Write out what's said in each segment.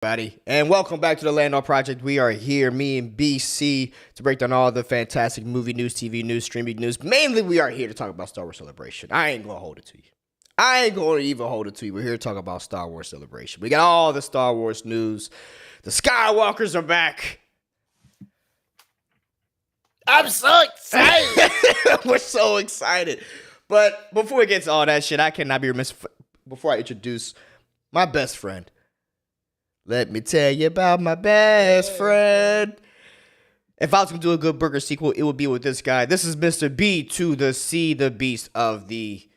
Everybody, and welcome back to the Landau Project. We are here, me and BC, to break down all the fantastic movie news, TV news, streaming news. Mainly, we are here to talk about Star Wars Celebration. I ain't gonna hold it to you. I ain't gonna even hold it to you. We're here to talk about Star Wars Celebration. We got all the Star Wars news. The Skywalkers are back. I'm so excited. We're so excited. But before we get to all that shit, I cannot be remiss before I introduce my best friend. Let me tell you about my best friend. If I was going to do a good burger sequel, it would be with this guy. This is Mr. B to the C, the beast of the...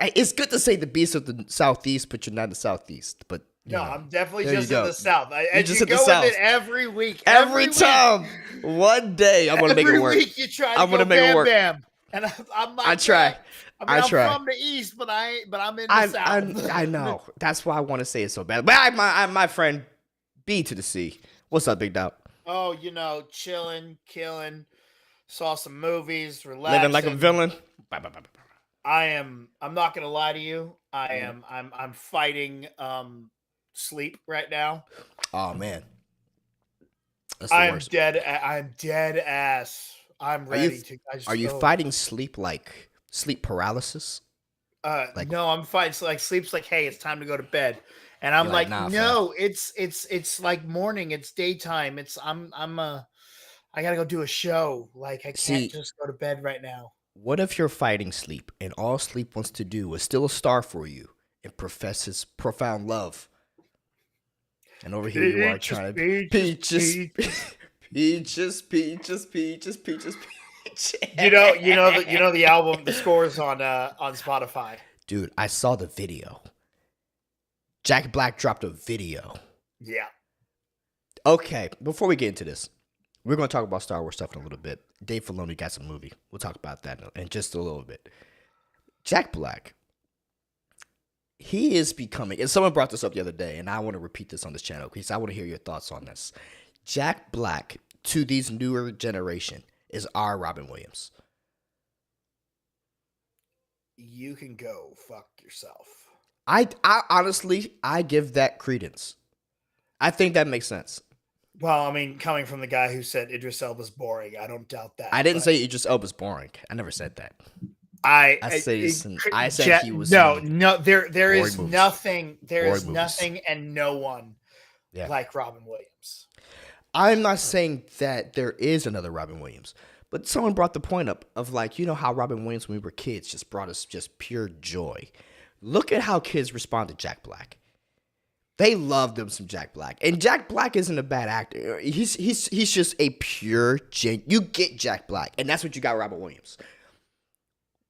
It's good to say the beast of the Southeast, but you're not in the Southeast. But no, I'm definitely just in the South. Just you in the go South. with it every week. Every time. One day, I'm going to make it work. Every week you try to go bam, bam. And I'm not... I try. I'm from the East, but I'm in the South. I know. That's why I want to say it so bad. But I'm my friend B to the C. What's up, Big Dog? Oh, chilling, killing. Saw some movies, relaxing. Living like a villain. I'm not gonna lie to you. I'm fighting sleep right now. Oh man. I'm dead ass. I'm ready to. Are you fighting sleep like sleep paralysis? No, I'm fighting. So, sleep's like, hey, it's time to go to bed, and I'm like, nah, no, it's like morning. It's daytime. I gotta go do a show. I can't just go to bed right now. What if you're fighting sleep, and all sleep wants to do is steal a star for you and profess his profound love? And over here you are trying to peaches. You know the album, the scores on Spotify. Dude, I saw the video. Jack Black dropped a video. Yeah. Okay, before we get into this, we're going to talk about Star Wars stuff in a little bit. Dave Filoni got some movie. We'll talk about that in just a little bit. Jack Black, he is becoming, and someone brought this up the other day, and I want to repeat this on this channel because I want to hear your thoughts on this. Jack Black, to these newer generation, is our Robin Williams. You can go fuck yourself. I honestly, I give that credence. I think that makes sense. Well, I mean, coming from the guy who said Idris Elba's boring, I don't doubt that. I didn't say Idris Elba's boring. I never said that. I said he was no. There is moves. Nothing. There Boring is movies. nothing and no one like Robin Williams. I'm not saying that there is another Robin Williams, but someone brought the point up of how Robin Williams when we were kids just brought us just pure joy. Look at how kids respond to Jack Black. They love them some Jack Black, and Jack Black isn't a bad actor. He's just a pure You get Jack Black, and that's what you got Robin Williams.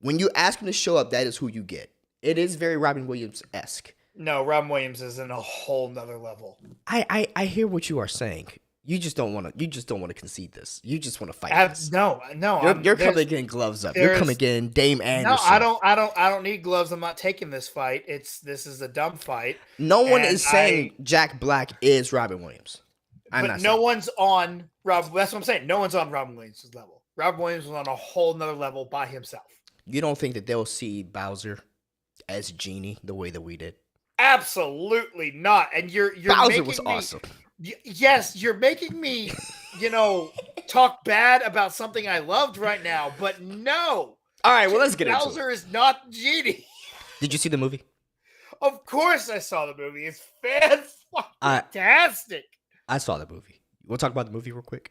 When you ask him to show up, that is who you get. It is very Robin Williams-esque. No, Robin Williams is in a whole nother level. I hear what you are saying. You just don't want to concede this. You just want to fight this. No. You're coming getting gloves up. You're coming getting Dame Anderson. No, I don't need gloves. I'm not taking this fight. This is a dumb fight. No one is saying Jack Black is Robin Williams. But no one's on Rob. That's what I'm saying. No one's on Robin Williams' level. Robin Williams was on a whole nother level by himself. You don't think that they'll see Bowser as Genie the way that we did? Absolutely not. And you're Bowser was awesome. Yes, you're making me, talk bad about something I loved right now, but no. All right, well, let's get into it. Bowser is not Genie. Did you see the movie? Of course I saw the movie. It's fantastic. I saw the movie. We'll talk about the movie real quick.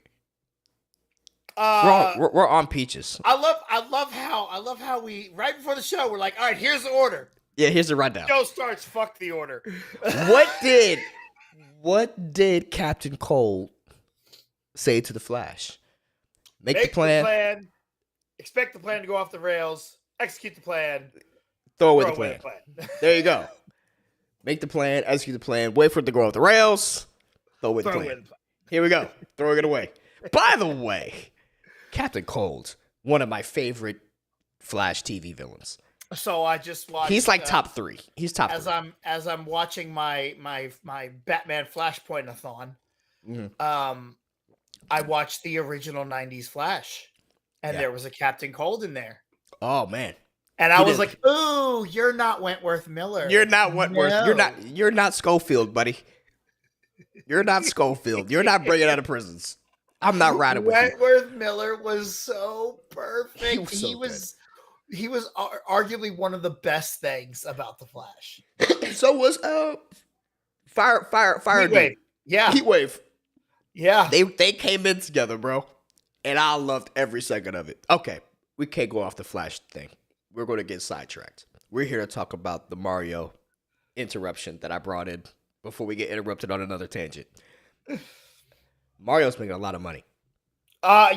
We're on Peaches. I love how we right before the show we're like, all right, here's the order. Yeah, here's the rundown. Show starts. Fuck the order. What did Captain Cold say to the Flash? Make the plan. Expect the plan to go off the rails. Execute the plan. Throw away the plan. There you go. Make the plan. Execute the plan. Wait for it to go off the rails. Throw away the plan. Here we go. Throwing it away. By the way, Captain Cold, one of my favorite Flash TV villains. So I just watched. He's like top 3. He's top 3. As I'm watching my Batman Flashpoint-a-thon. Mm-hmm. I watched the original '90s Flash, and there was a Captain Cold in there. Oh man! And I was like, "Ooh, you're not Wentworth Miller. You're not Wentworth. No. You're not Schofield, buddy. You're not Schofield. You're not bringing out of prisons. I'm not riding with you. Wentworth Miller was so perfect. He was so good. He was arguably one of the best things about the Flash. So was Fire Heatwave. Yeah. Heatwave. Yeah. They came in together, bro. And I loved every second of it. Okay, we can't go off the Flash thing. We're going to get sidetracked. We're here to talk about the Mario interruption that I brought in before we get interrupted on another tangent. Mario's making a lot of money.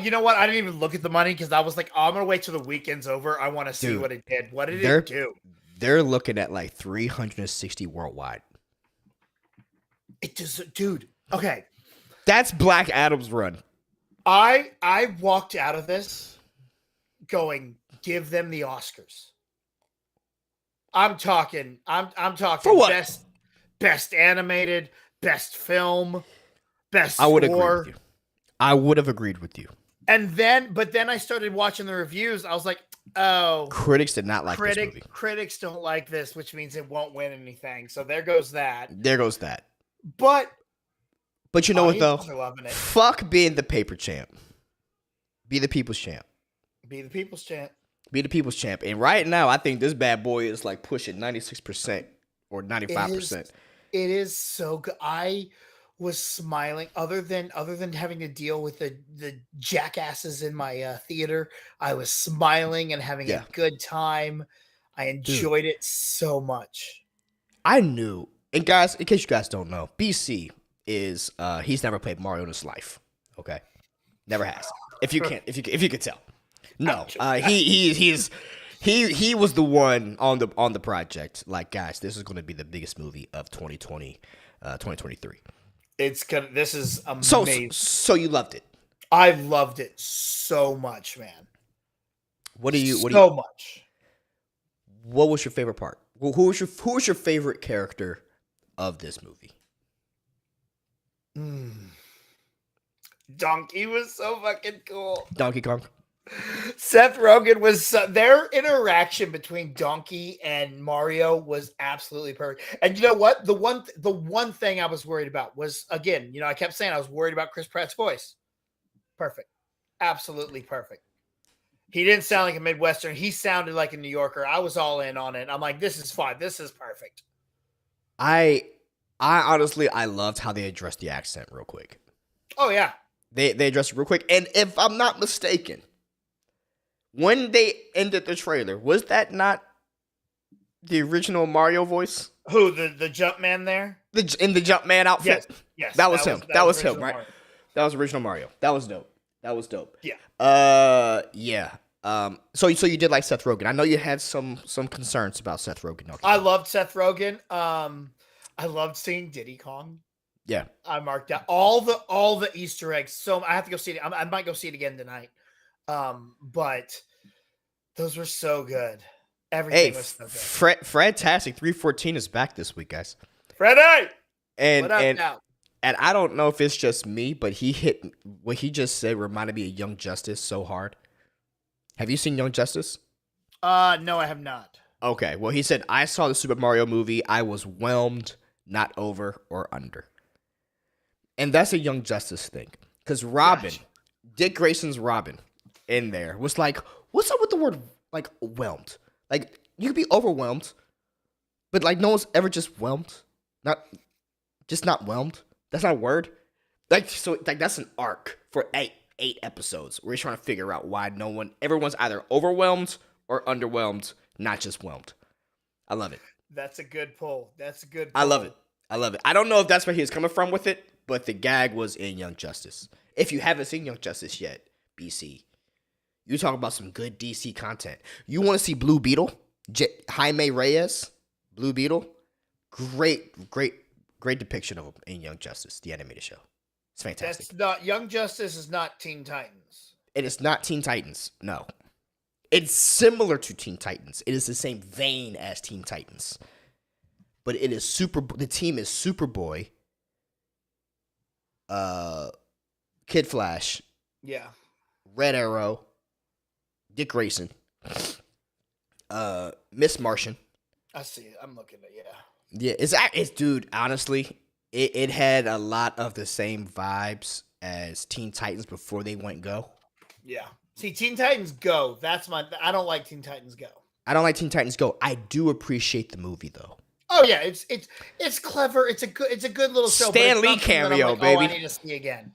You know what? I didn't even look at the money because I was like, oh, I'm going to wait till the weekend's over. I want to see what it did. What did it do? They're looking at like 360 worldwide. It does, dude. Okay. That's Black Adam's run. I walked out of this going, give them the Oscars. I'm talking For what? best animated, best film, best I would score. agree with you. I would have agreed with you. But then I started watching the reviews. I was like, oh, critics did not like this movie. Critics don't like this, which means it won't win anything. So there goes that. But you know what though? Loving it. Fuck being the paper champ. Be the people's champ. Be the people's champ. Be the people's champ. And right now, I think this bad boy is like pushing 96% or 95%. It is so good. I was smiling. Other than having to deal with the jackasses in my theater, I was smiling and having a good time. I enjoyed it so much. I knew. And guys, in case you guys don't know, BC is he's never played Mario in his life. Okay, never has. If you could tell, no. He was the one on the project. Like, guys, this is going to be the biggest movie of 2023. This is amazing. So you loved it. I loved it so much, man. What much. What was your favorite part? Who was your favorite character of this movie? Donkey was so fucking cool. Donkey Kong. Seth Rogen was their interaction between Donkey and Mario was absolutely perfect. And you know what? The one thing I was worried about was, again, I kept saying I was worried about Chris Pratt's voice. Perfect. Absolutely perfect. He didn't sound like a Midwestern. He sounded like a New Yorker. I was all in on it. I'm like, this is fine. This is perfect. I honestly, I loved how they addressed the accent real quick. Oh, yeah. They addressed it real quick. And if I'm not mistaken, when they ended the trailer, was that not the original Mario voice? Who, the Jumpman there? In the Jumpman outfit? Yes. That was him. That was him, right? Mario. That was original Mario. That was dope. Yeah. Yeah. So you did like Seth Rogen. I know you had some concerns about Seth Rogen. Okay. I loved Seth Rogen. I loved seeing Diddy Kong. Yeah. I marked out all the Easter eggs. So I have to go see it. I might go see it again tonight. But those were so good. Everything was so good. Fredtastic 314 is back this week, guys. Freddie! And I don't know if it's just me, but what he just said reminded me of Young Justice so hard. Have you seen Young Justice? No, I have not. Okay. Well, he said, I saw the Super Mario movie. I was whelmed, not over or under. And that's a Young Justice thing. Because Robin, gotcha. Dick Grayson's Robin in there was like, what's up with the word, like, whelmed? Like, you could be overwhelmed, but, like, no one's ever just whelmed. Not whelmed. That's not a word. Like, so, like, that's an arc for eight episodes where he's trying to figure out why everyone's either overwhelmed or underwhelmed, not just whelmed. I love it. That's a good pull. I love it. I don't know if that's where he was coming from with it, but the gag was in Young Justice. If you haven't seen Young Justice yet, BC, you talk about some good DC content. You want to see Blue Beetle? Jaime Reyes, Blue Beetle? Great depiction of him in Young Justice, the animated show. It's fantastic. Young Justice is not Teen Titans. It is not Teen Titans, no. It's similar to Teen Titans. It is the same vein as Teen Titans. But it is the team is Superboy, Kid Flash, yeah, Red Arrow, Dick Grayson, Miss Martian. I see it. I'm looking at Yeah, it's dude, honestly, it had a lot of the same vibes as Teen Titans before they went Go. Yeah. See, Teen Titans Go. I don't like Teen Titans Go. I don't like Teen Titans Go. I do appreciate the movie though. Oh yeah, it's clever. It's a good little show. Stan Lee cameo, like, baby. Oh, I need to see again.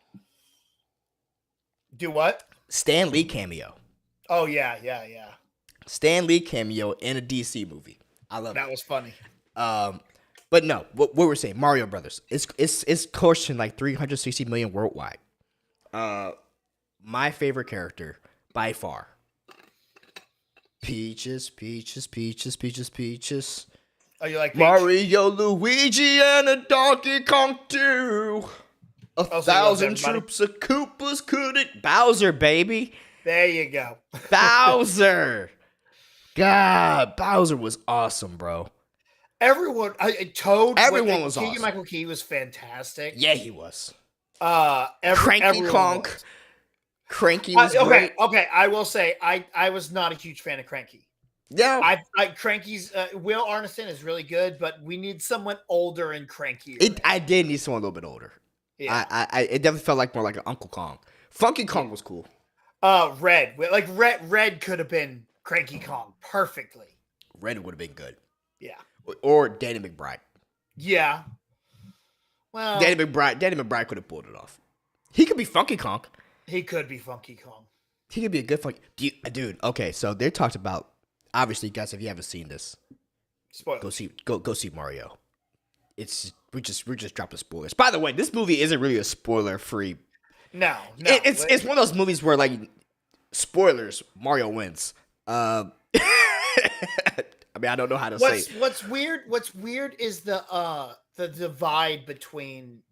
Do what? Stan Lee cameo. Oh yeah. Stan Lee cameo in a DC movie. I love that. It. Was funny. But no, what we're saying, Mario Brothers. It's costing like 360 million worldwide. My favorite character by far. Peaches. Oh, you like Peach? Mario, Luigi, and a Donkey Kong too. 1,000 troops of Koopas couldn't. Bowser, baby. There you go. Bowser. God, Bowser was awesome, bro. Everyone was awesome. Michael Key was fantastic. Yeah, he was. Cranky Kong. Cranky was great. Okay, I will say I was not a huge fan of Cranky. Yeah, Cranky's Will Arneson is really good, but we need someone older and cranky. I did need someone a little bit older. Yeah, I it definitely felt like more like an Uncle Kong. Funky Kong was cool. Red could have been Cranky Kong perfectly. Red would have been good. Yeah, or Danny McBride. Yeah, well, Danny McBride could have pulled it off. He could be Funky Kong. He could be Funky Kong. He could be a good funky dude. Okay, so they talked about. Obviously, guys, if you haven't seen this, spoilers. Go see Mario. We're just dropping spoilers. By the way, this movie isn't really a spoiler free. No. It's one of those movies where like spoilers, Mario wins. I mean, I don't know how to say. What's weird is the divide between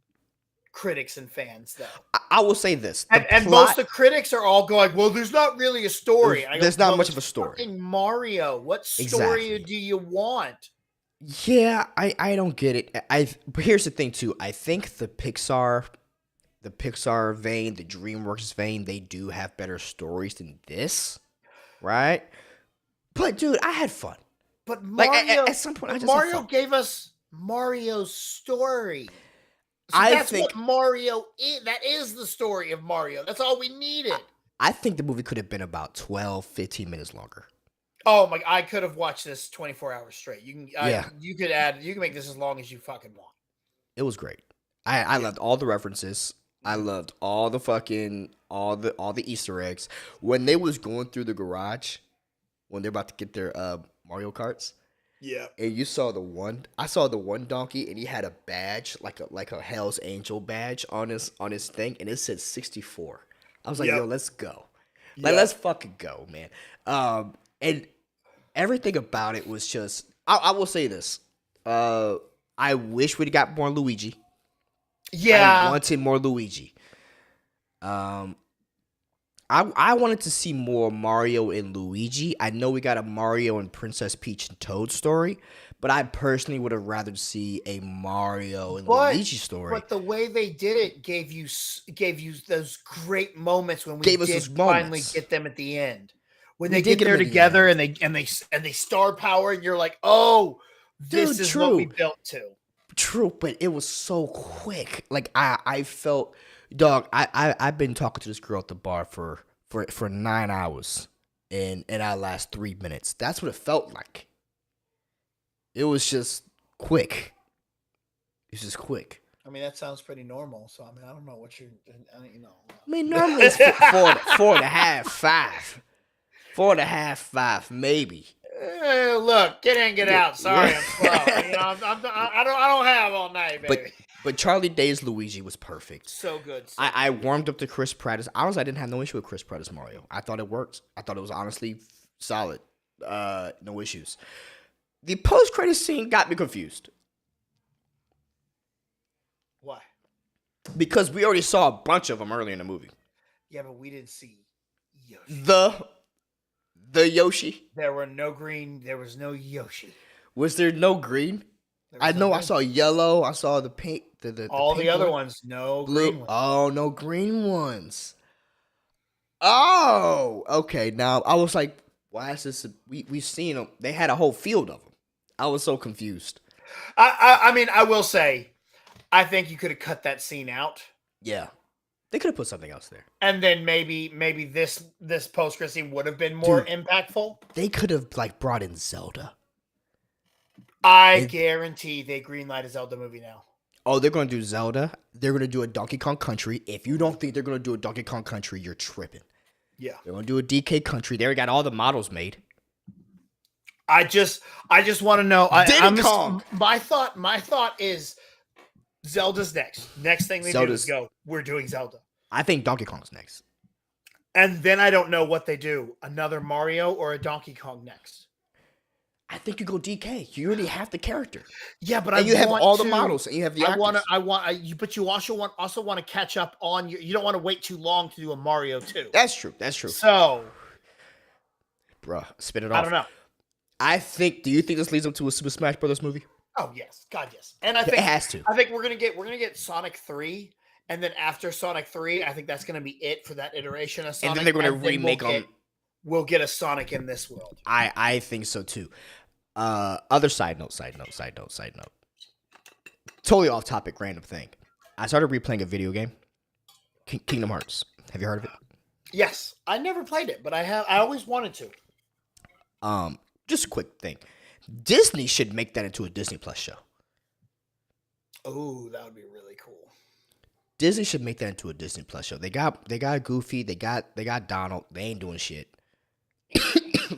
critics and fans, though. I will say this, and most of the critics are all going, "Well, there's not really a story. There's not much of a story." Fucking Mario, what story do you want? Yeah, I don't get it. But here's the thing too. I think the Pixar vein, the DreamWorks vein, they do have better stories than this, right? But dude, I had fun. But Mario, at some point, Mario gave us Mario's story. So that's what Mario is. That is the story of Mario. That's all we needed. I think the movie could have been about 12, 15 minutes longer. Oh my! I could have watched this 24 hours straight. You can You can make this as long as you fucking want. It was great. I loved all the references. I loved all the fucking all the Easter eggs. When they was going through the garage, when they're about to get their Mario Karts. Yeah. And you saw I saw the one donkey, and he had a badge, like a Hell's Angel badge on his thing, and it said 64. I was like, yo, let's go. Like, let's fucking go, man. And everything about it was just, I will say this. I wish we'd got more Luigi. Yeah. I wanted more Luigi. I wanted to see more Mario and Luigi. I know we got a Mario and Princess Peach and Toad story, but I personally would have rather see a Mario and Luigi story. But the way they did it gave you those great moments when we did finally get them at the end. When they get there together and they star power, and you're like, oh, this is what we built to. True, but it was so quick. Like I felt, dog. I've been talking to this girl at the bar for 9 hours, and I last 3 minutes. That's what it felt like. It was just quick. It's just quick. I mean, that sounds pretty normal. So I mean, I don't know what you're. I mean, normally it's 4.5, 5. 4.5, 5, maybe. Look, get in, get out. Sorry, I'm slow. I don't have all night, baby. But Charlie Day's Luigi was perfect. So good. I warmed up to Chris Pratt. Honestly, I didn't have no issue with Chris Pratt as Mario. I thought it worked. I thought it was honestly solid. No issues. The post-credit scene got me confused. Why? Because we already saw a bunch of them earlier in the movie. Yeah, but we didn't see Yoshi. The Yoshi. There were no green. There was no Yoshi. Was there no green? I know. I saw yellow. I saw the pink. All the the other ones, no blue. Green ones. Oh, no green ones. Oh, okay. Now I was like, why is this? We've seen them. They had a whole field of them. I was so confused. I mean, I will say, I think you could have cut that scene out. Yeah, they could have put something else there. And then maybe this post-credit scene would have been more impactful. They could have like brought in Zelda. I guarantee they greenlight a Zelda movie now. Oh, they're going to do Zelda. They're going to do a Donkey Kong Country. If you don't think they're going to do a Donkey Kong Country, you're tripping. Yeah. They're going to do a DK Country. They already got all the models made. I just want to know. Diddy Kong. My thought is Zelda's next. Next thing they do is go, we're doing Zelda. I think Donkey Kong's next. And then I don't know what they do. Another Mario or a Donkey Kong next. I think you go DK. You already have the character. Yeah, but you have all the models and you have the actors. But you also want to catch up on your. You don't want to wait too long to do a Mario too. That's true. So, bruh, spit it off. I don't know. Do you think this leads up to a Super Smash Brothers movie? Oh yes, God yes. And I think it has to. I think we're gonna get Sonic 3, and then after Sonic 3, I think that's gonna be it for that iteration of Sonic. And then they're gonna remake them. We'll get a Sonic in this world. I think so too. Other side note. Totally off topic, random thing. I started replaying a video game, Kingdom Hearts. Have you heard of it? Yes, I never played it, but I always wanted to. Just a quick thing. Disney should make that into a Disney Plus show. Oh, that would be really cool. Disney should make that into a Disney Plus show. They got Goofy, they got Donald. They ain't doing shit.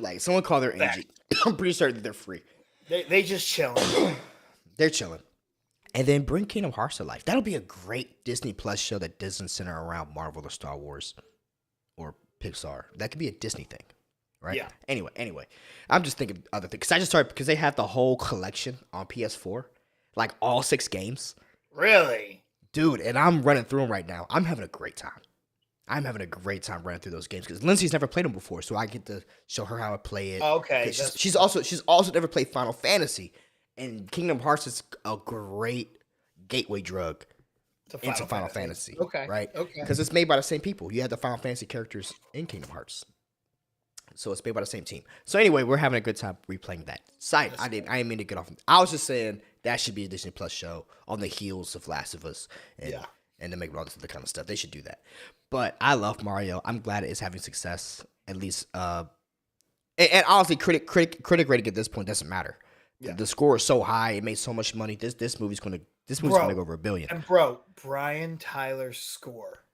Like someone call their agent. I'm pretty certain that they're free. They just chilling. They're chilling. And then bring Kingdom Hearts to life. That'll be a great Disney Plus show that doesn't center around Marvel or Star Wars or Pixar. That could be a Disney thing. Right? Yeah. Anyway. I'm just thinking other things. Because they have the whole collection on PS4. Like all 6 games. Really? Dude, and I'm running through them right now. I'm having a great time. I'm having a great time running through those games because Lindsay's never played them before, so I get to show her how to play it. Okay. She's also never played Final Fantasy, and Kingdom Hearts is a great gateway drug into Final Fantasy. Okay. Right? Okay. Because it's made by the same people. You have the Final Fantasy characters in Kingdom Hearts. So it's made by the same team. So anyway, we're having a good time replaying that. I didn't mean to get off. I was just saying that should be a Disney Plus show on the heels of Last of Us. And to make all this other kind of stuff. They should do that. But I love Mario. I'm glad it is having success. At least, and honestly, critic rating at this point doesn't matter. Yeah. The score is so high. It made so much money. This movie's gonna make over $1 billion. And Brian Tyler's score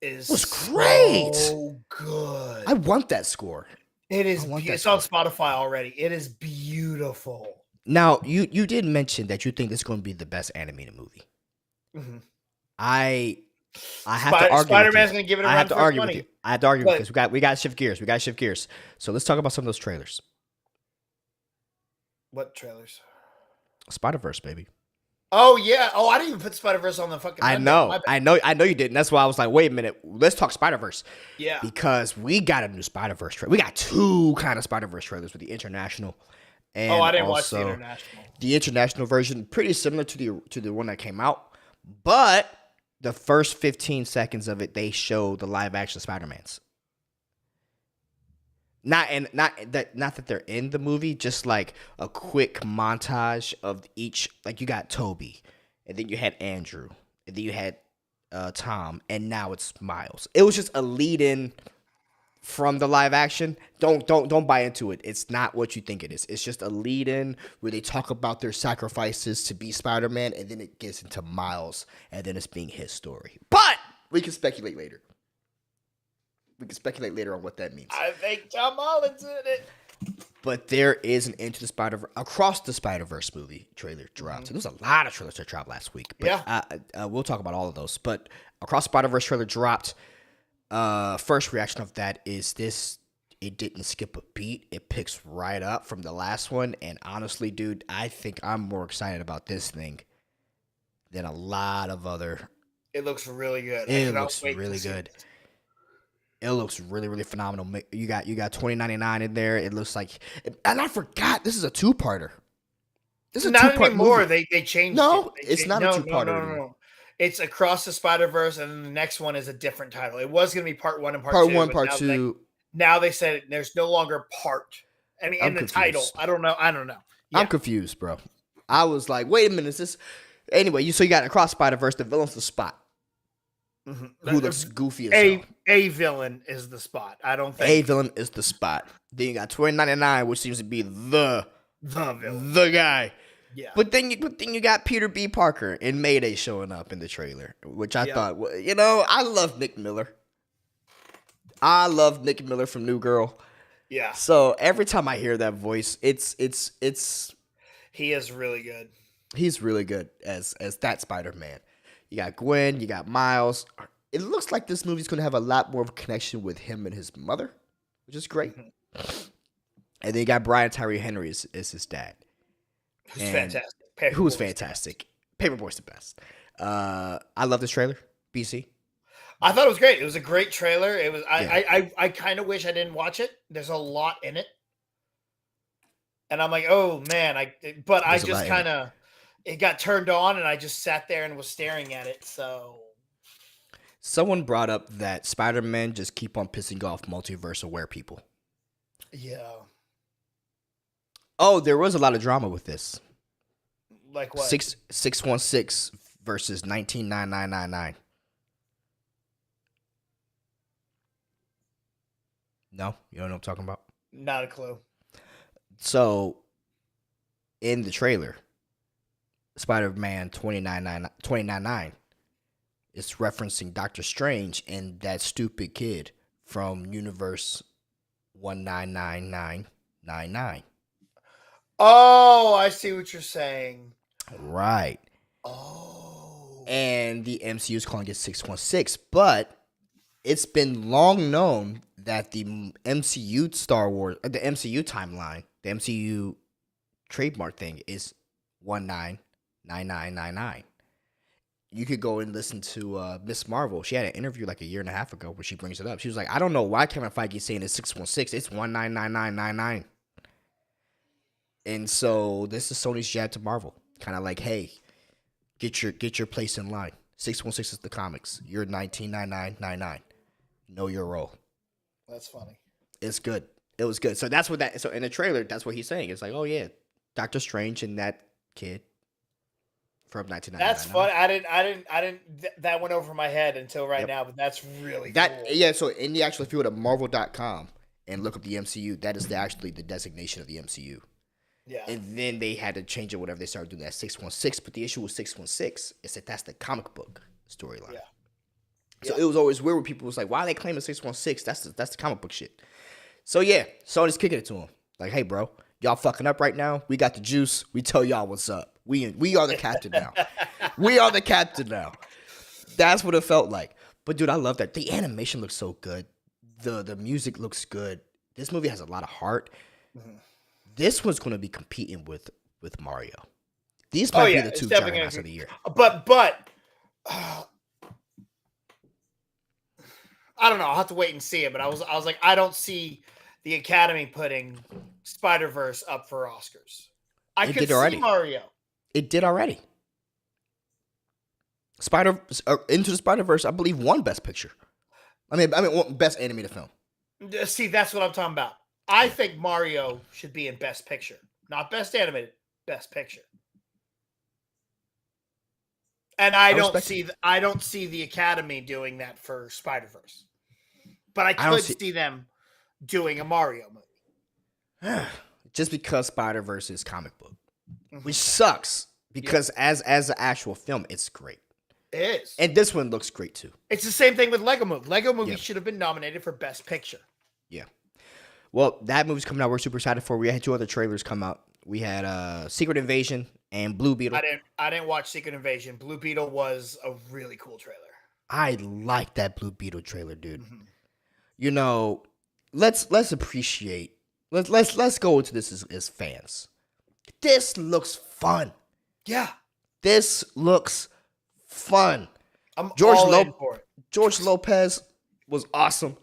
was great. So good. I want that score. It is. It's on Spotify already. It is beautiful. Now you did mention that you think it's going to be the best animated movie. Mm-hmm. I have to argue. Spider-Man's going to give it a run. I have to argue with you. I have to argue because we got to shift gears. So let's talk about some of those trailers. What trailers? Spider-Verse, baby. Oh yeah. Oh, I didn't even put Spider-Verse on the fucking. I know you didn't. That's why I was like, wait a minute. Let's talk Spider-Verse. Yeah. Because we got a new Spider-Verse trailer. We got 2 kind of Spider-Verse trailers with the international. And I didn't watch the international. The international version, pretty similar to the one that came out, but the first 15 seconds of it, they show the live action Spider-Mans. Not that they're in the movie, just like a quick montage of each. Like you got Toby, and then you had Andrew, and then you had Tom, and now it's Miles. It was just a lead-in from the live action. Don't buy into it. It's not what you think it is. It's just a lead-in where they talk about their sacrifices to be Spider-Man, and then it gets into Miles, and then it's being his story. But we can speculate later. On what that means. I think Tom Holland's in it. But there is an Across the Spider-Verse movie trailer dropped. Mm-hmm. There's a lot of trailers that dropped last week. But we'll talk about all of those. But Across the Spider-Verse trailer dropped. First reaction of that is it didn't skip a beat. It picks right up from the last one. And honestly, dude, I think I'm more excited about this thing than a lot of other. It looks really good. It looks really good. It looks really, really phenomenal. You got 2099 in there. It looks like, and I forgot this is a 2-parter. This is not anymore. Movie. They changed. No, it's not a 2-parter. No. It's Across the Spider-Verse, and then the next one is a different title. It was going to be part 1 and part 2. Part 1, part 2. Now they said there's no longer part. I mean, in the title, I don't know. Yeah. I'm confused, bro. I was like, wait a minute, is this? Anyway, so you got across Spider-Verse, the villain's the Spot, who looks goofy as hell. A villain is the Spot. I don't think A villain is the Spot. Then you got 2099, which seems to be the villain, the guy. Yeah. But then you got Peter B. Parker and Mayday showing up in the trailer, which I thought, I love Nick Miller. I love Nick Miller from New Girl. Yeah. So every time I hear that voice, it's he is really good. He's really good as that Spider-Man. You got Gwen, you got Miles. It looks like this movie's going to have a lot more of a connection with him and his mother, which is great. Mm-hmm. And then you got Brian Tyree Henry as his dad. Who's fantastic. Who's fantastic. Paperboy's the best. I love this trailer. BC. I thought it was great. It was a great trailer. It was. I kind of wish I didn't watch it. There's a lot in it, and I'm like, oh man. I just kind of it got turned on, and I just sat there and was staring at it. So someone brought up that Spider-Man just keep on pissing off multiverse aware people. Yeah. Oh, there was a lot of drama with this. Like what? 616 versus 199999. No, you don't know what I'm talking about? Not a clue. So, in the trailer, Spider-Man 2099 is referencing Doctor Strange and that stupid kid from Universe 199999. Oh, I see what you're saying. Right. Oh. And the MCU is calling it 616, but it's been long known that the MCU Star Wars, the MCU timeline, the MCU trademark thing is 199999. You could go and listen to Miss Marvel. She had an interview like a year and a half ago where she brings it up. She was like, I don't know why Kevin Feige is saying it's 616. It's 199999. And so this is Sony's jab to Marvel. Kind of like, hey, get your place in line. 616 is the comics. You're 199999. Know your role. That's funny. It's good. It was good. So that's what that. So in the trailer, that's what he's saying. It's like, oh yeah, Doctor Strange and that kid from 1999. That's fun. I didn't. That went over my head until right now. But that's really cool. Yeah. So in the actual, if you go to Marvel.com and look up the MCU, that is actually the designation of the MCU. Yeah. And then they had to change it. Whatever they started doing that 616. But the issue with 616 is that that's the comic book storyline. Yeah. So it was always weird when people was like, why are they claiming 616? That's the comic book shit. So yeah, Sony's kicking it to him. Like, hey bro, y'all fucking up right now. We got the juice. We tell y'all what's up. We are the captain now. We are the captain now. That's what it felt like. But dude, I love that. The animation looks so good. The music looks good. This movie has a lot of heart. Mm-hmm. This one's going to be competing with Mario. These might be the two juggernauts of the year. But I don't know. I'll have to wait and see it. But I was like, I don't see the Academy putting Spider-Verse up for Oscars. I could see Mario. It did already. Into the Spider-Verse, I believe, won Best Picture. I mean, Best Animated Film. See, that's what I'm talking about. I think Mario should be in Best Picture, not Best Animated, Best Picture. And I don't see the Academy doing that for Spider-Verse. But I could see them doing a Mario movie. Just because Spider-Verse is comic book, which sucks because as an actual film, it's great. It is. And this one looks great too. It's the same thing with Lego Movie. Lego Movie should have been nominated for Best Picture. Yeah. Well, that movie's coming out. We're super excited for. We had 2 other trailers come out. We had Secret Invasion and Blue Beetle. I didn't watch Secret Invasion. Blue Beetle was a really cool trailer. I like that Blue Beetle trailer, dude. Mm-hmm. You know, let's appreciate. Let's go into this as fans. This looks fun. Yeah. This looks fun. I'm all in for it. George Lopez was awesome.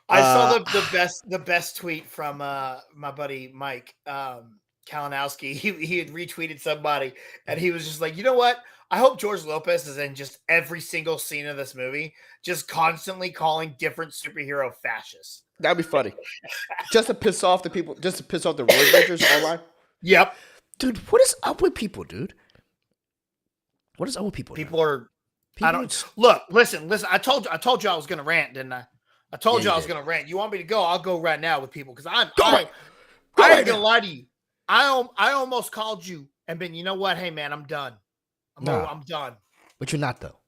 I saw the best tweet from my buddy Mike Kalinowski. He had retweeted somebody, and he was just like, you know what? I hope George Lopez is in just every single scene of this movie, just constantly calling different superhero fascists. That'd be funny. Just to piss off the people, just to piss off the road ragers online. Yep. Dude, what is up with people, dude? What is old people? People are. I People don't look. Listen. I told you I was gonna rant, didn't I? I told you I was gonna rant. You want me to go? I'll go right now with people because I ain't gonna lie to you. I almost called you and been. You know what? Hey man, I'm done. I'm done. But you're not though.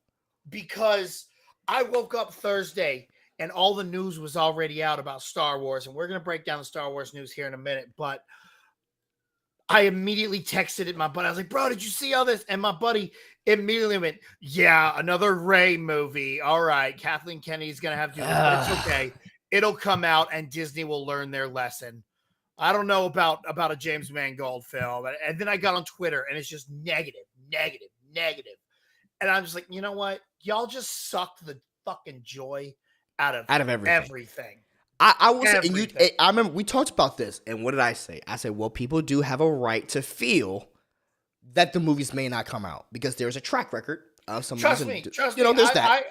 Because I woke up Thursday and all the news was already out about Star Wars, and we're gonna break down the Star Wars news here in a minute, but. I immediately texted it my buddy. I was like, bro, did you see all this? And my buddy immediately went, yeah, another Rey movie. All right. Kathleen Kennedy's going to have to do this, but it's okay. It'll come out and Disney will learn their lesson. I don't know about a James Mangold film. And then I got on Twitter and it's just negative. And I'm just like, you know what? Y'all just sucked the fucking joy out of everything. I will say, and I remember we talked about this, and what did I say? I said, well, people do have a right to feel that the movies may not come out because there's a track record of some. Trust me. You know, there's that.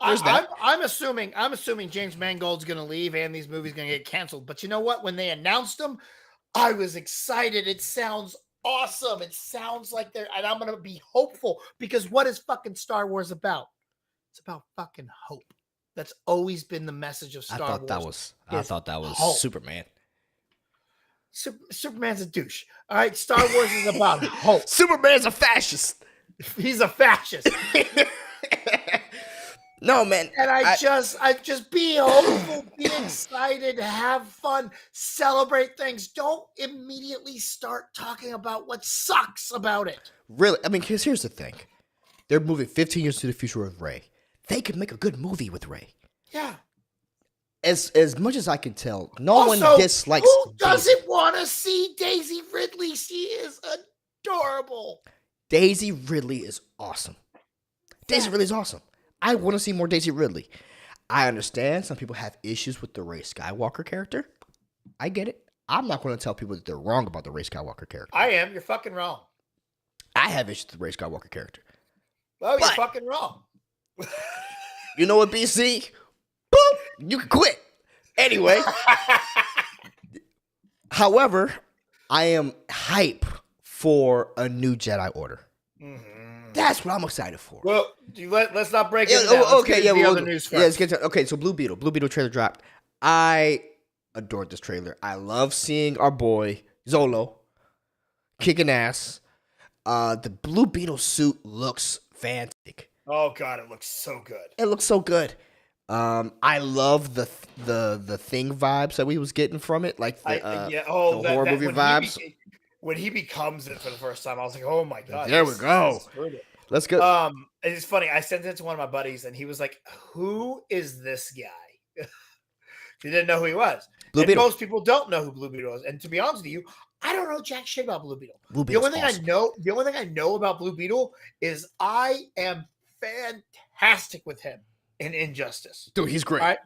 I'm assuming James Mangold's going to leave and these movies going to get canceled. But you know what? When they announced them, I was excited. It sounds awesome. It sounds like and I'm going to be hopeful because what is fucking Star Wars about? It's about fucking hope. That's always been the message of Star Wars. I thought that was hope. Superman. Superman's a douche. All right, Star Wars is about hope. Superman's a fascist. He's a fascist. No, man. And I just be hopeful, be excited, have fun, celebrate things. Don't immediately start talking about what sucks about it. Really? I mean, because here's the thing. They're moving 15 years to the future with Rey. They could make a good movie with Rey. Yeah. As much as I can tell, no one dislikes. Who doesn't want to see Daisy Ridley? She is adorable. Daisy Ridley is awesome. Daisy Ridley is awesome. I want to see more Daisy Ridley. I understand some people have issues with the Rey Skywalker character. I get it. I'm not going to tell people that they're wrong about the Rey Skywalker character. I am. You're fucking wrong. I have issues with the Rey Skywalker character. Well, you're fucking wrong. You know what, BC? Boop, you can quit. Anyway. However, I am hype for a new Jedi Order. Mm-hmm. That's what I'm excited for. Well, let's not break it down. Other news first. Let's get to okay, so Blue Beetle. Blue Beetle trailer dropped. I adored this trailer. I love seeing our boy Zolo kicking ass. The Blue Beetle suit looks fantastic. Oh god, it looks so good. It looks so good. I love the Thing vibes that we was getting from it, like the horror movie vibes. When he becomes it for the first time, I was like, "Oh my god!" There we go. Let's go. It's funny. I sent it to one of my buddies, and he was like, "Who is this guy?" He didn't know who he was. Most people don't know who Blue Beetle is. And to be honest with you, I don't know jack shit about Blue Beetle. The only thing I know about Blue Beetle is I am fantastic with him in Injustice. Dude, he's great. Right?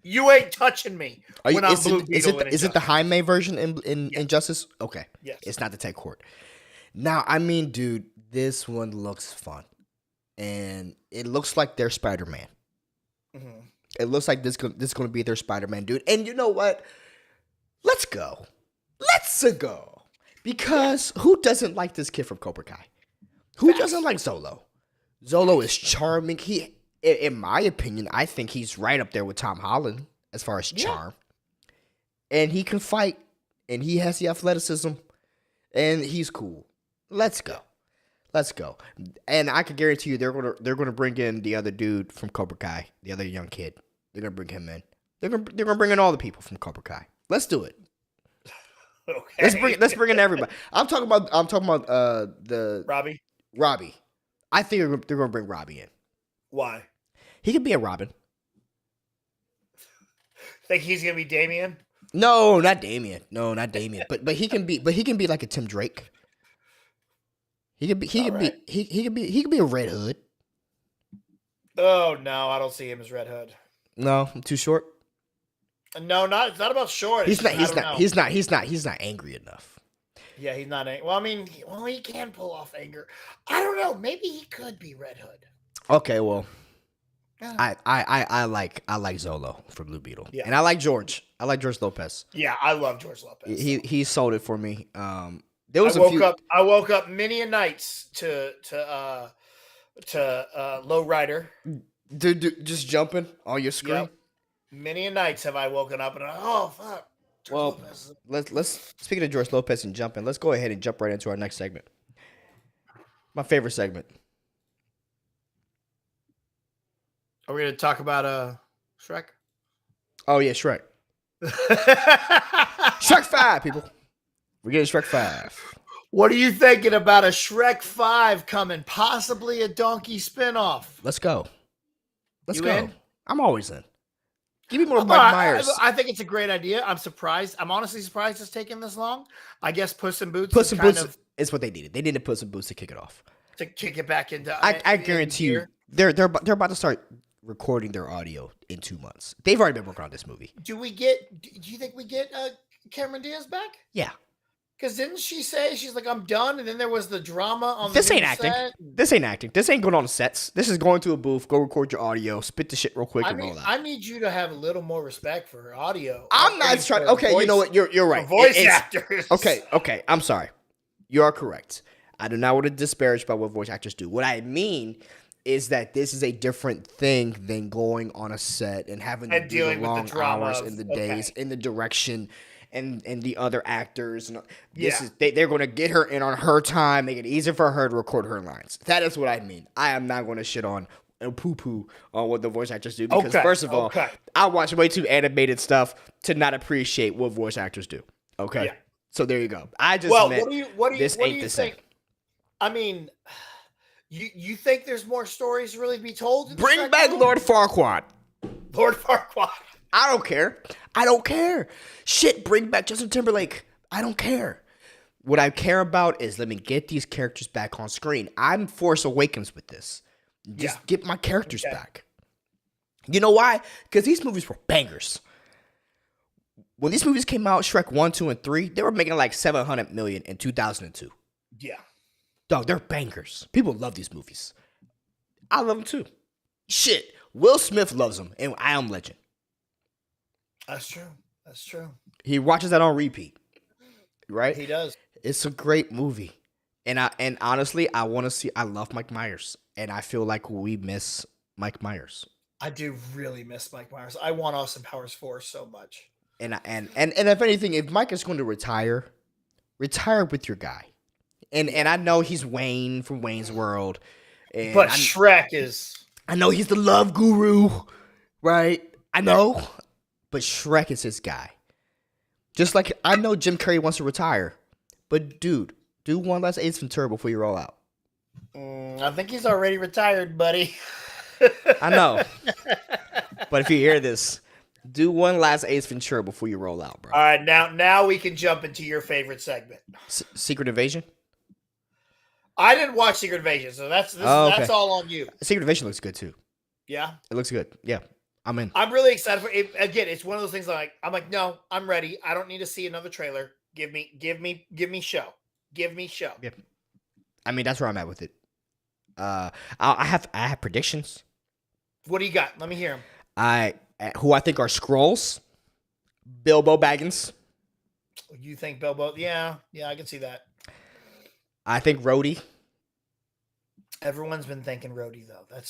You ain't touching me when I'm Blue Beetle. Is it the Jaime version in Injustice? Okay. Yes. It's not the Tech Court. Now, I mean, dude, this one looks fun. And it looks like their Spider-Man. Mm-hmm. It looks like this is going to be their Spider-Man, dude. And you know what? Let's go. Because who doesn't like this kid from Cobra Kai? Who doesn't like Zolo? Zolo is charming. He, in my opinion, I think he's right up there with Tom Holland as far as charm. And he can fight, and he has the athleticism, and he's cool. Let's go. And I can guarantee you, they're gonna bring in the other dude from Cobra Kai, the other young kid. They're gonna bring him in. They're gonna bring in all the people from Cobra Kai. Let's do it. Okay. Let's bring in everybody. I'm talking about the Robbie. I think they're gonna bring Robbie in. Why? He could be a Robin. Think he's gonna be Damien? No, not Damien. But he can be like a Tim Drake. He could be a Red Hood. Oh no, I don't see him as Red Hood. No, I'm too short. No, it's not about short. He's not angry enough. Yeah, he's not angry. Well, I mean, he can pull off anger. I don't know. Maybe he could be Red Hood. Okay, well, I like Zolo for Blue Beetle, and I like George. I like George Lopez. Yeah, I love George Lopez. He sold it for me. I woke up many a nights to to Lowrider. Dude, just jumping on your screen. Yep. Many a nights have I woken up and oh fuck. Well, let's speaking of George Lopez and jumping, let's go ahead and jump right into our next segment. My favorite segment. Are we gonna talk about Shrek? Oh yeah, Shrek. Shrek 5, people. We're getting Shrek 5. What are you thinking about a Shrek 5 coming? Possibly a Donkey spinoff. Let's go. Let's You go. in? I'm always in. Give me more Mike Myers. I think it's a great idea. I'm surprised. I'm honestly surprised it's taken this long. I guess Puss in Boots Puss in Boots is what they needed. They needed Puss in Boots to kick it off. to kick it back into. I guarantee you, they're about to start recording their audio in 2 months. They've already been working on this movie. Do you think we get Cameron Diaz back? Yeah. Because didn't she say she's like I'm done, and then there was the drama on This the ain't acting. This ain't acting. This ain't going on the sets. This is going to a booth. Go record your audio. Spit the shit real quick and roll out. I need you to have a little more respect for her audio. I'm not trying. Okay, you know what? You're right. Voice actors. Okay. I'm sorry. You are correct. I do not want to disparage about what voice actors do. What I mean is that this is a different thing than going on a set and having to do the long hours and the days and the direction and the other actors. And this is they're going to get her in on her time, make it easier for her to record her lines. That is what I mean. I am not going to shit on and poo-poo on what the voice actors do because first of all, I watch way too animated stuff to not appreciate what voice actors do. Okay, yeah. So there you go. I just what do you think? I mean, you think there's more stories really to be told? Bring back Lord Farquaad. Lord Farquaad. I don't care. Shit, bring back Justin Timberlake. I don't care. What I care about is let me get these characters back on screen. I'm Force Awakens with this. Just get my characters back. You know why? Because these movies were bangers. When these movies came out, Shrek 1, 2, and 3, they were making like $700 million in 2002. Yeah. Dog, they're bangers. People love these movies. I love them too. Shit, Will Smith loves them, and I Am Legend. That's true. He watches that on repeat, right? He does. It's a great movie, and honestly, I want to see. I love Mike Myers, and I feel like we miss Mike Myers. I do really miss Mike Myers. I want Austin Powers 4 so much. And if anything, if Mike is going to retire with your guy. And I know he's Wayne from Wayne's World. But Shrek is... I know he's the love guru, right? I know. But Shrek is his guy. Just like I know Jim Carrey wants to retire. But dude, do one last Ace Ventura before you roll out. I think he's already retired, buddy. I know. But if you hear this, do one last Ace Ventura before you roll out, bro. All right, now we can jump into your favorite segment. Secret Invasion? I didn't watch Secret Invasion, so that's all on you. Secret Invasion looks good too. Yeah, it looks good. Yeah, I'm in. I'm really excited for it. Again, it's one of those things I'm like, no, I'm ready. I don't need to see another trailer. Give me show. Give me show. Yeah. I mean, that's where I'm at with it. I have predictions. What do you got? Let me hear them. Who I think are Skrulls, Bilbo Baggins. You think Bilbo? Yeah, I can see that. I think Rhodey. Everyone's been thinking Rhodey though. That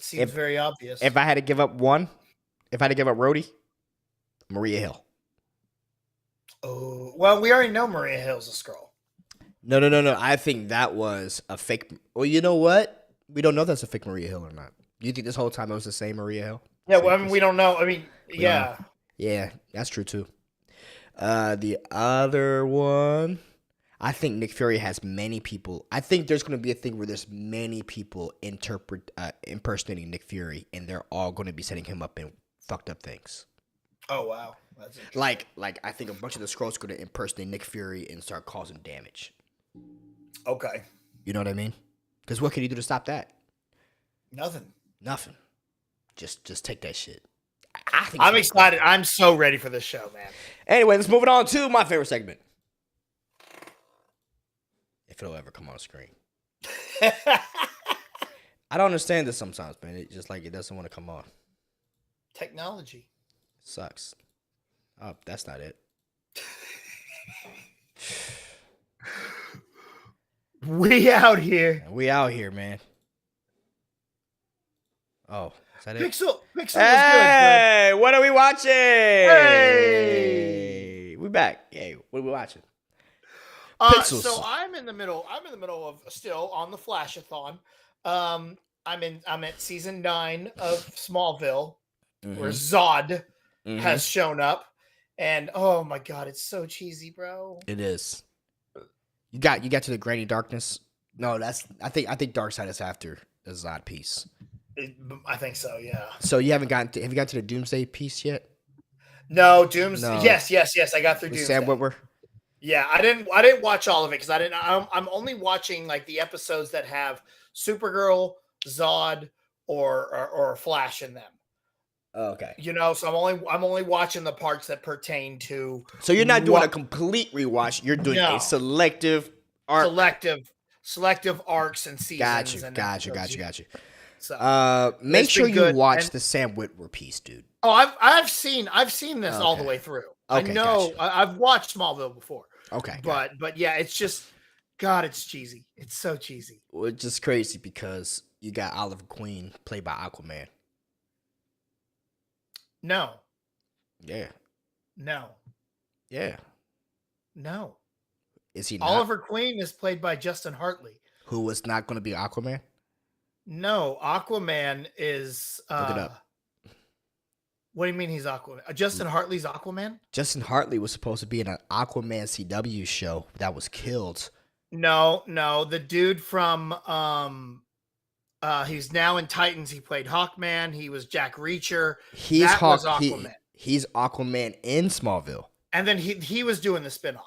seems very obvious. If I had to give up one, if I had to give up Rhodey, Maria Hill. Oh well, we already know Maria Hill's a Skrull. No. I think that was a fake. Well, you know what? We don't know if that's a fake Maria Hill or not. You think this whole time it was the same Maria Hill? Yeah, well, I mean, we don't know. I mean, yeah. Yeah, that's true too. The other one, I think Nick Fury has many people. I think there's going to be a thing where there's many people impersonating Nick Fury, and they're all going to be setting him up in fucked up things. Oh wow, that's like I think a bunch of the Skrulls are going to impersonate Nick Fury and start causing damage. Okay, you know what I mean? Because what can he do to stop that? Nothing. Just take that shit. I'm excited. I'm so ready for this show, man. Anyway, let's move it on to my favorite segment. If it'll ever come on screen. I don't understand this sometimes, man. It just like it doesn't want to come on. Technology. It sucks. Oh, that's not it. We out here. We out here, man. Oh, is that it? Pixel was good. Hey, what are we watching? Hey! We back. Hey, what are we watching? So I'm in the middle of still on the Flashathon. I'm at season 9 of Smallville, where Zod has shown up, and oh my god, it's so cheesy, bro. It is. You got to the Granny Darkness. No, I think Darkseid is after the Zod piece. I think so, yeah. So you haven't gotten have you got to the Doomsday piece yet? No, Doomsday. No. Yes, I got through With Doomsday. Sam Witwer? Yeah, I didn't watch all of it because I'm only watching like the episodes that have Supergirl, Zod, or Flash in them. Oh, okay. You know, so I'm only watching the parts that pertain to. So you're not doing a complete rewatch. You're doing a selective arc. Selective arcs and seasons. Got you. So make sure you watch the Sam Witwer piece, dude. Oh, I've seen this all the way through. Okay, I know. gotcha. I've watched Smallville before. Okay, but yeah, it's just, God, it's cheesy. It's so cheesy. Well, it's just crazy because you got Oliver Queen played by Aquaman. No. Yeah. No. Yeah. No. Is he not? Oliver Queen is played by Justin Hartley. Who was not going to be Aquaman? No, Aquaman is. Look it up. What do you mean he's Aquaman? Justin Hartley's Aquaman? Justin Hartley was supposed to be in an Aquaman CW show that was killed. No. The dude from he's now in Titans. He played Hawkman. He was Jack Reacher. He's Aquaman. He's Aquaman in Smallville. And then he was doing the spinoff.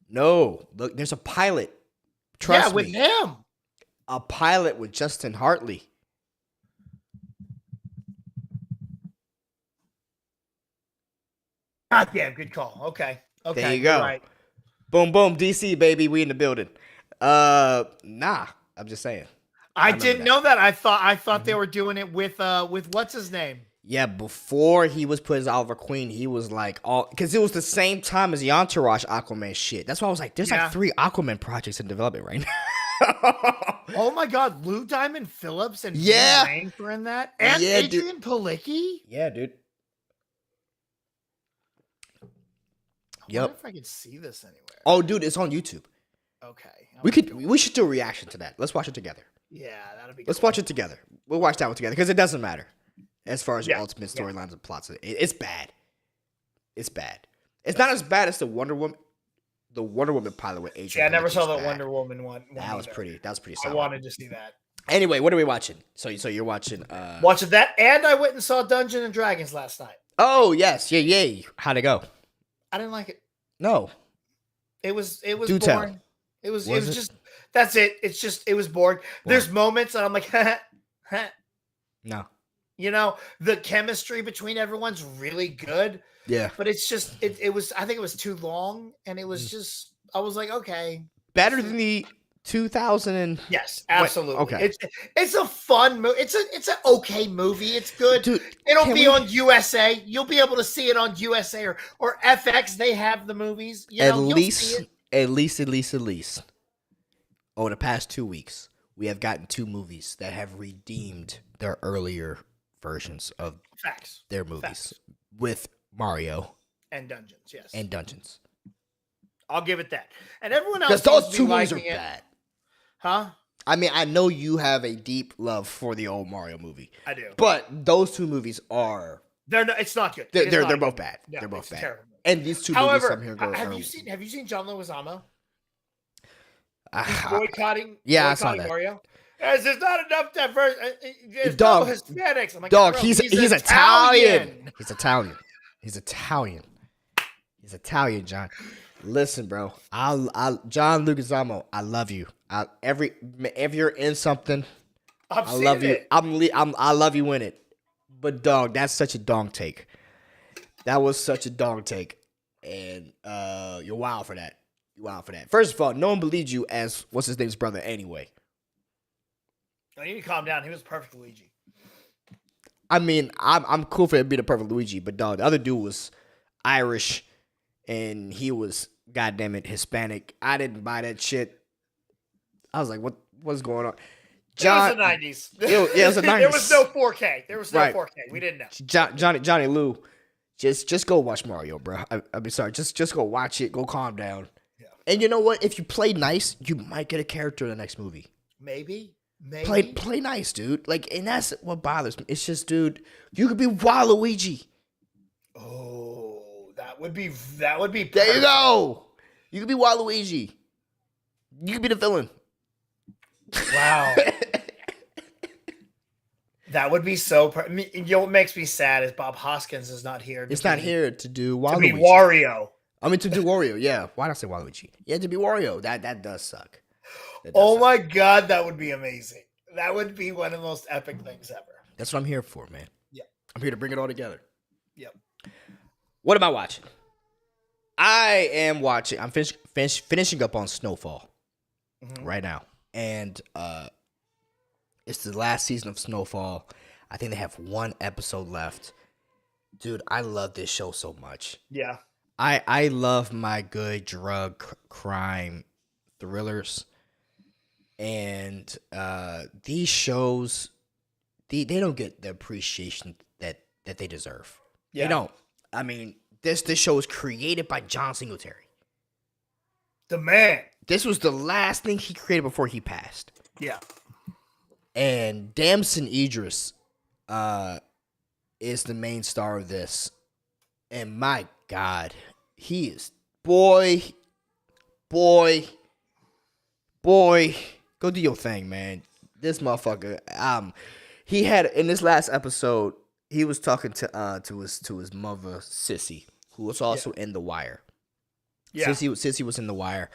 No, look, there's a pilot. Trust me. With him. A pilot with Justin Hartley. God damn, good call. Okay. There you go. Right. Boom, boom, DC, baby. We in the building. Nah, I'm just saying. I didn't know that. I thought they were doing it with what's his name? Yeah, before he was put as Oliver Queen, he was like because it was the same time as the Entourage Aquaman shit. That's why I was like, there's like 3 Aquaman projects in development right now. Oh my God, Lou Diamond Phillips and Ben Rank were in that, and Adrian Palicki. Yeah, dude. I wonder if I could see this anywhere. Oh, dude, it's on YouTube. Okay. We should do a reaction to that. Let's watch it together. Yeah, that'll be. Let's watch it together. We'll watch that one together because it doesn't matter as far as the ultimate storylines and plots. It's bad. It's bad. It's not as bad as the Wonder Woman pilot with Adrian. Yeah, I never saw the Wonder Woman one. That was pretty solid. I wanted to see that. Anyway, what are we watching? So you're watching watching that, and I went and saw Dungeons and Dragons last night. Oh yes, yay! How'd it go? I didn't like it. No. It was Do boring. tell. It was just, that's it. It's just, it was boring. There's moments and I'm like, no. You know, the chemistry between everyone's really good. Yeah. But it's just, it was, I think it was too long, and it was just, I was like, okay. Better than the 2000 and yes, absolutely. Okay. It's a fun movie. It's an okay movie. It's good. Dude, it'll be on USA. You'll be able to see it on USA or FX. They have the movies. At least over the past 2 weeks, we have gotten 2 movies that have redeemed their earlier versions of their movies with Mario and Dungeons. Yes, and Dungeons. I'll give it that. And everyone else, because those 2 movies are bad. Huh? I mean, I know you have a deep love for the old Mario movie. I do. But those 2 movies are... It's not good. They're both bad. No, they're both bad. Terrible. And these 2 movies I'm here have you seen John Leguizamo? He's boycotting I saw that. Mario. As there's not enough diversity. There's dog, no Hispanics. I'm like, dog, bro, he's Italian. He's Italian. He's Italian, John. Listen, bro. John Leguizamo, I love you. If you're in something, I love you. I love you in it. But dog, that's such a dog take. That was such a dog take, and you're wild for that. You're wild for that. First of all, no one believed you as what's his name's brother anyway. I need to calm down. He was perfect Luigi. I mean, I'm cool for him being a perfect Luigi, but dog, the other dude was Irish, and he was, goddamn it, Hispanic. I didn't buy that shit. I was like, what's going on? John, it was the 90s. it was the 90s. There was no 4K. There was no Right. 4K. We didn't know. Johnny Lou, just go watch Mario, bro. I mean, sorry, just go watch it. Go calm down. Yeah. And you know what? If you play nice, you might get a character in the next movie. Maybe. Play nice, dude. Like, and that's what bothers me. It's just, dude, you could be Waluigi. Oh, that would be. There you perfect. go. You could be Waluigi. You could be the villain. Wow. That would be so. You know what makes me sad is Bob Hoskins is not here. It's not here to do Waluigi. To be Wario. I mean, to do Wario, yeah. Why not say Waluigi? Yeah, to be Wario. That does suck. Oh my God, that would be amazing. That would be one of the most epic things ever. That's what I'm here for, man. Yeah. I'm here to bring it all together. Yep. What am I watching? I am watching. I'm finishing up on Snowfall right now, and it's the last season of Snowfall. I think they have one episode left. Dude, I love this show so much. Yeah. I love my good drug crime thrillers, and these shows they don't get the appreciation that they deserve. Yeah. They don't. I mean, this show was created by John Singletary. The man. This was the last thing he created before he passed. Yeah. And Damson Idris is the main star of this. And my God, he is boy, go do your thing, man. This motherfucker, he had in this last episode, he was talking to his mother, Sissy, who was also in The Wire. Yeah. Sissy was in The Wire.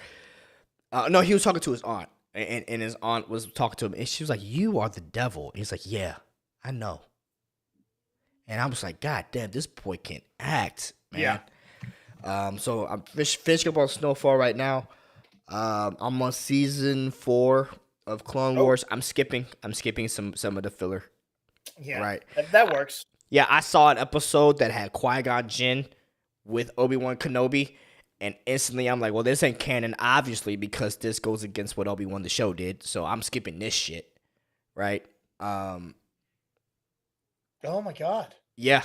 No, he was talking to his aunt, and his aunt was talking to him, and she was like, "You are the devil." And he's like, "Yeah, I know." And I was like, "God damn, this boy can act, man." Yeah. So I'm finishing up on Snowfall right now. I'm on season 4 of Clone Wars. I'm skipping some of the filler. Yeah, right. That works. Yeah, I saw an episode that had Qui-Gon Jinn with Obi-Wan Kenobi, and instantly I'm like, well, this ain't canon, obviously, because this goes against what Obi-Wan the show did, so I'm skipping this shit, right? Oh my God. Yeah.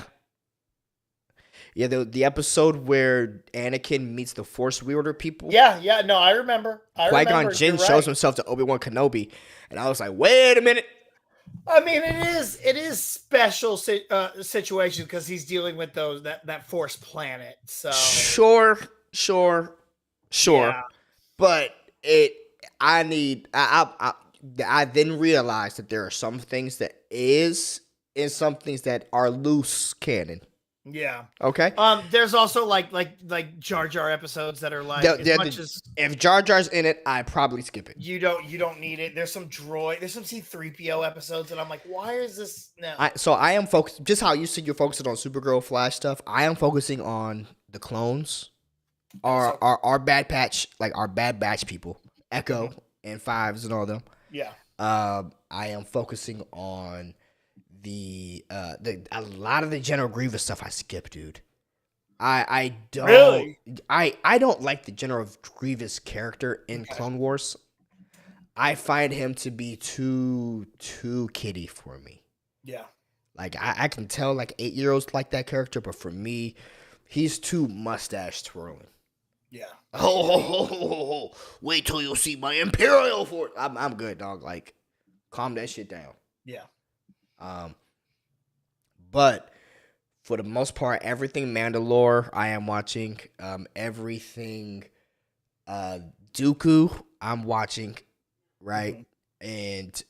Yeah, the episode where Anakin meets the Force Wielder people. Yeah, no, I remember. Qui-Gon Jinn shows himself to Obi-Wan Kenobi, and I was like, wait a minute. I mean, it is special situation because he's dealing with that Force planet. So sure. Yeah. But I then realized that there are some things that is and some things that are loose canon. Yeah. Okay. There's also like Jar Jar episodes that are like if Jar Jar's in it, I probably skip it. You don't need it. There's some C-3PO episodes and I'm like, why is this now? So I am focused just how you said you're focusing on Supergirl Flash stuff. I am focusing on the clones, our Bad Patch, like our Bad Batch people, Echo and Fives and all them. Yeah. I am focusing on a lot of the General Grievous stuff I skip, dude. I don't really? I don't like the General Grievous character in Clone Wars. I find him to be too kiddie for me. Yeah. Like I can tell like 8-year-olds like that character, but for me, he's too mustache twirling. Yeah. Oh, wait till you see my Imperial Force. I'm good, dog. Like, calm that shit down. Yeah. But for the most part, everything Mandalore I am watching. Everything Dooku I'm watching, right? And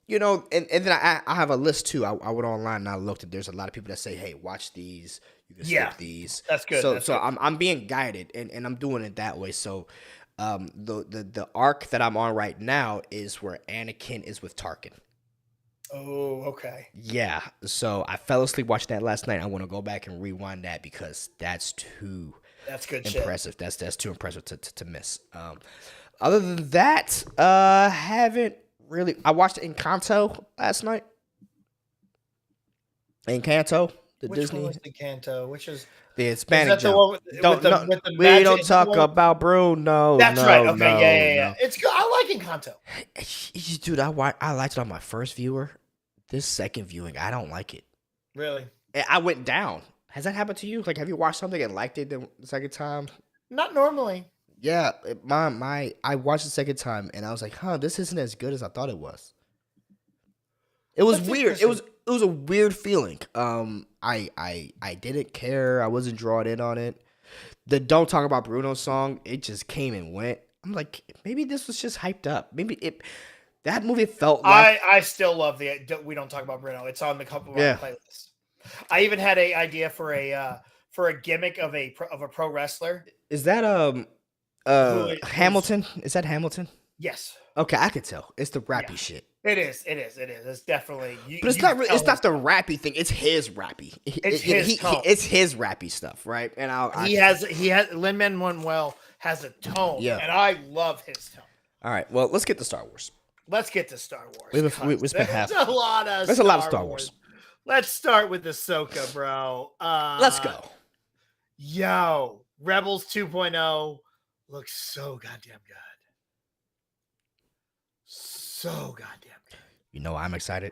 you know, and then I have a list too. I went online and I looked, and there's a lot of people that say, "Hey, watch these. You can skip these." That's good. So I'm being guided, and I'm doing it that way. So the arc that I'm on right now is where Anakin is with Tarkin. Oh, okay. Yeah. So I fell asleep watching that last night. I want to go back and rewind that because that's good impressive. Shit. That's too impressive to miss. Other than that, haven't really. I watched Encanto last night. Encanto, Which Disney. one was Encanto? Which is the Hispanic. The one we don't talk about Bruno. That's right. Okay, no, yeah. It's good. I like like Encanto. Dude, I liked it on my first viewer. This second viewing, I don't like it. Really? I went down. Has that happened to you? Like, have you watched something and liked it the second time? Not normally. Yeah, I watched the second time and I was like, huh, this isn't as good as I thought it was. It was That's weird. interesting. It was a weird feeling. I didn't care. I wasn't drawn in on it. The "Don't Talk About Bruno" song, it just came and went. I'm like, maybe this was just hyped up. That movie felt like I still love We Don't Talk About Bruno. It's on the couple of Yeah. playlists. I even had a idea for a gimmick of a pro wrestler. Is that Hamilton? Is that Hamilton? Yes. Okay, I could tell. It's the rappy Yeah. shit. It is. It's definitely. But it's not really. It's not the rappy thing. It's his rappy. It's his tone. It's his rappy stuff, right? And He has Lin-Manuel has a tone, Yeah. and I love his tone. All right. Well, let's get to Star Wars. Let's get to Star Wars. We spent half. There's a lot of Star Wars. Let's start with Ahsoka, bro. Let's go. Yo, Rebels 2.0 looks so goddamn good. So goddamn good. You know why I'm excited?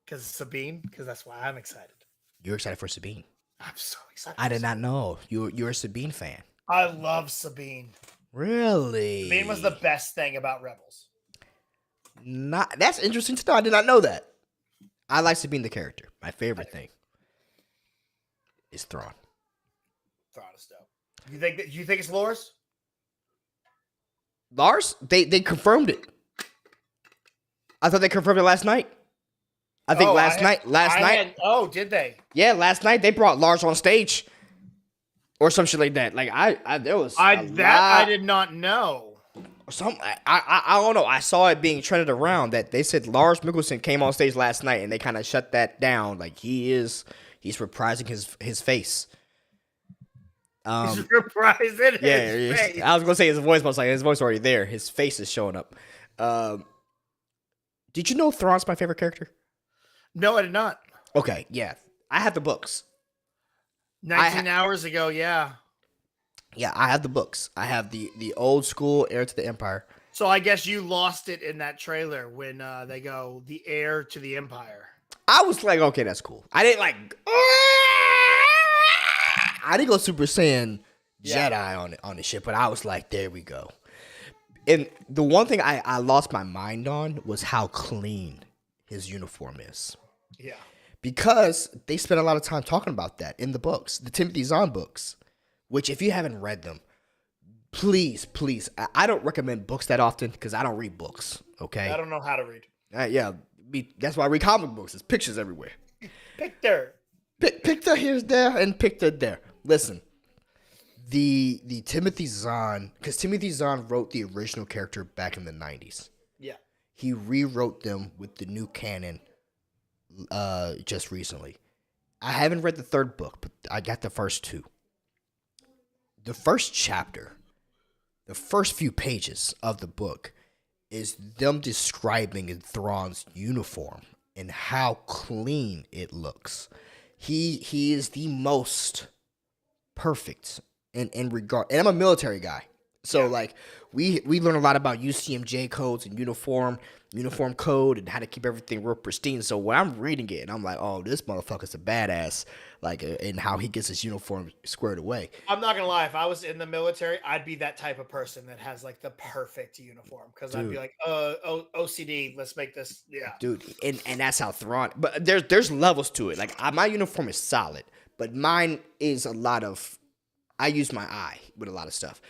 Because Sabine? Because that's why I'm excited. You're excited for Sabine. I'm so excited. I did not know you're a Sabine fan. I love Sabine. Really? Sabine was the best thing about Rebels. That's interesting to know. I did not know that. I like Sabine the character. My favorite thing is Thrawn. Thrawn is dope. You think it's Loras? Lars? They confirmed it. I thought they confirmed it last night. I think last night. Oh, did they? Yeah, last night they brought Lars on stage, or some shit like that. Like there was I did not know. I don't know. I saw it being trended around that they said Lars Mikkelsen came on stage last night and they kind of shut that down. Like he's reprising his face. He's reprising his face. I was gonna say his voice, but I was like his voice already there. His face is showing up. Did you know Thrawn's my favorite character? No, I did not. Okay, yeah. I have the books. 19 hours ago, yeah. Yeah, I have the books. I have the old school Heir to the Empire. So I guess you lost it in that trailer when they go, the heir to the Empire. I was like, okay, that's cool. I didn't like... I didn't go Super Saiyan Jedi on the shit, but I was like, there we go. And the one thing I lost my mind on was how clean his uniform is. Yeah. Because they spent a lot of time talking about that in the books, the Timothy Zahn books, which if you haven't read them, please, I don't recommend books that often because I don't read books, okay? I don't know how to read. That's why I read comic books. There's pictures everywhere. Picture. Picture here's there and picture there. Listen, the Timothy Zahn, because Timothy Zahn wrote the original character back in the 90s. Yeah. He rewrote them with the new canon just recently. I haven't read the third book, but I got the first two. The first chapter, the first few pages of the book is them describing Thrawn's uniform and how clean it looks. He is the most perfect in regard, and I'm a military guy, so like we learn a lot about UCMJ codes and uniform code and how to keep everything real pristine. So when I'm reading it and I'm like, oh, this motherfucker's a badass, like, and how he gets his uniform squared away. I'm not gonna lie, if I was in the military, I'd be that type of person that has like the perfect uniform, because I'd be like, OCD, let's make this, dude, and that's how Thrawn. But there's levels to it. Like my uniform is solid, but mine is a lot of. I use my eye with a lot of stuff.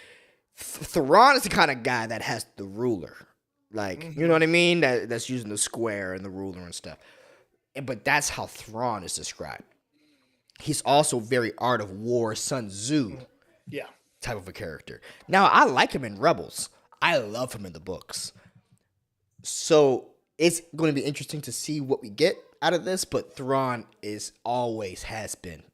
Thrawn is the kind of guy that has the ruler. Like, you know what I mean? That's using the square and the ruler and stuff. But that's how Thrawn is described. He's also very Art of War, Sun Tzu type of a character. Now, I like him in Rebels. I love him in the books. So it's going to be interesting to see what we get out of this. But Thrawn always has been.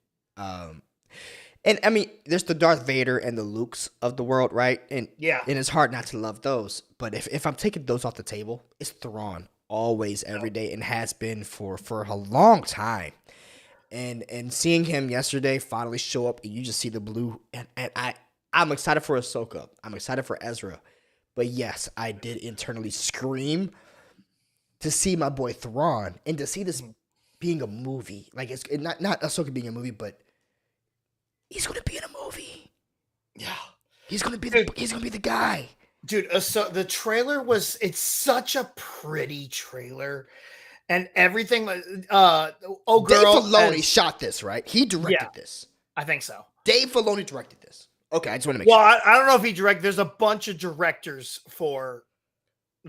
And I mean, there's the Darth Vader and the Lukes of the world, right? And it's hard not to love those. But if I'm taking those off the table, it's Thrawn always, every day, and has been for a long time. And seeing him yesterday finally show up, and you just see the blue, and I'm excited for Ahsoka. I'm excited for Ezra, But yes, I did internally scream to see my boy Thrawn and to see this being a movie. Like it's not Ahsoka being a movie, but he's gonna be in a movie. Yeah, he's gonna be the guy. Dude, so the trailer it's such a pretty trailer. And everything, Dave Filoni shot this, right? He directed this. I think so. Dave Filoni directed this. Okay, I just want to make sure. Well, I don't know if he directed. There's a bunch of directors for.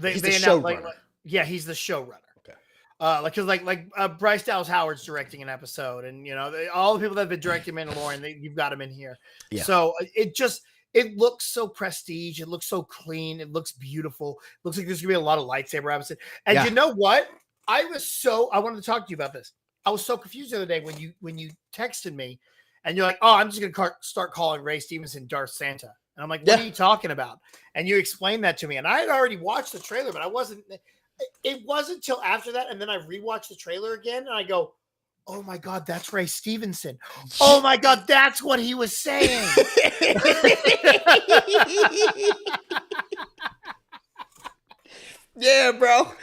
He's the showrunner. Yeah, he's the showrunner. Okay. Like Bryce Dallas Howard's directing an episode, and all the people that have been directing Mandalorian, you've got them in here. Yeah. So it looks so prestige. It looks so clean. It looks beautiful. It looks like there's gonna be a lot of lightsaber episodes. And you know what? I wanted to talk to you about this. I was so confused the other day when you texted me and you're like, oh, I'm just going to start calling Ray Stevenson Darth Santa. And I'm like, what are you talking about? And you explained that to me. And I had already watched the trailer, but it wasn't until after that. And then I rewatched the trailer again and I go, oh my God, that's Ray Stevenson. Oh my God, that's what he was saying. Yeah, bro.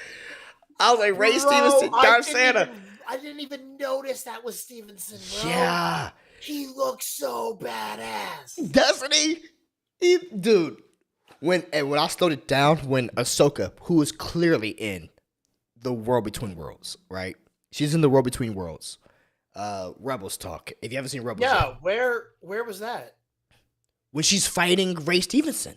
I was like, Ray Stevenson, Darth Santa. I didn't even notice that was Stevenson, bro. Yeah. He looks so badass. Doesn't he? Dude. When I slowed it down, when Ahsoka, who is clearly in the world between worlds, right? She's in the world between worlds. Rebels talk. If you haven't seen Rebels, yeah, where was that? When she's fighting Ray Stevenson.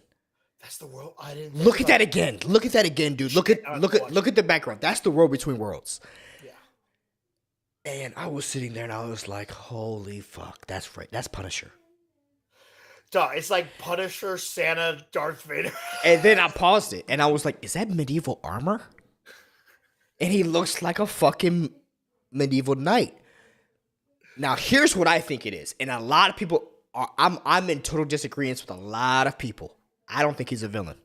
That's the world. I didn't look at that again. Look at that again, dude. Look at the background. That's the world between worlds. Yeah. And I was sitting there and I was like, holy fuck, that's right. That's Punisher. Duh, it's like Punisher, Santa, Darth Vader. And then I paused it and I was like, is that medieval armor? And he looks like a fucking medieval knight. Now, here's what I think it is. And a lot of people are, I'm in total disagreement with a lot of people. I don't think he's a villain.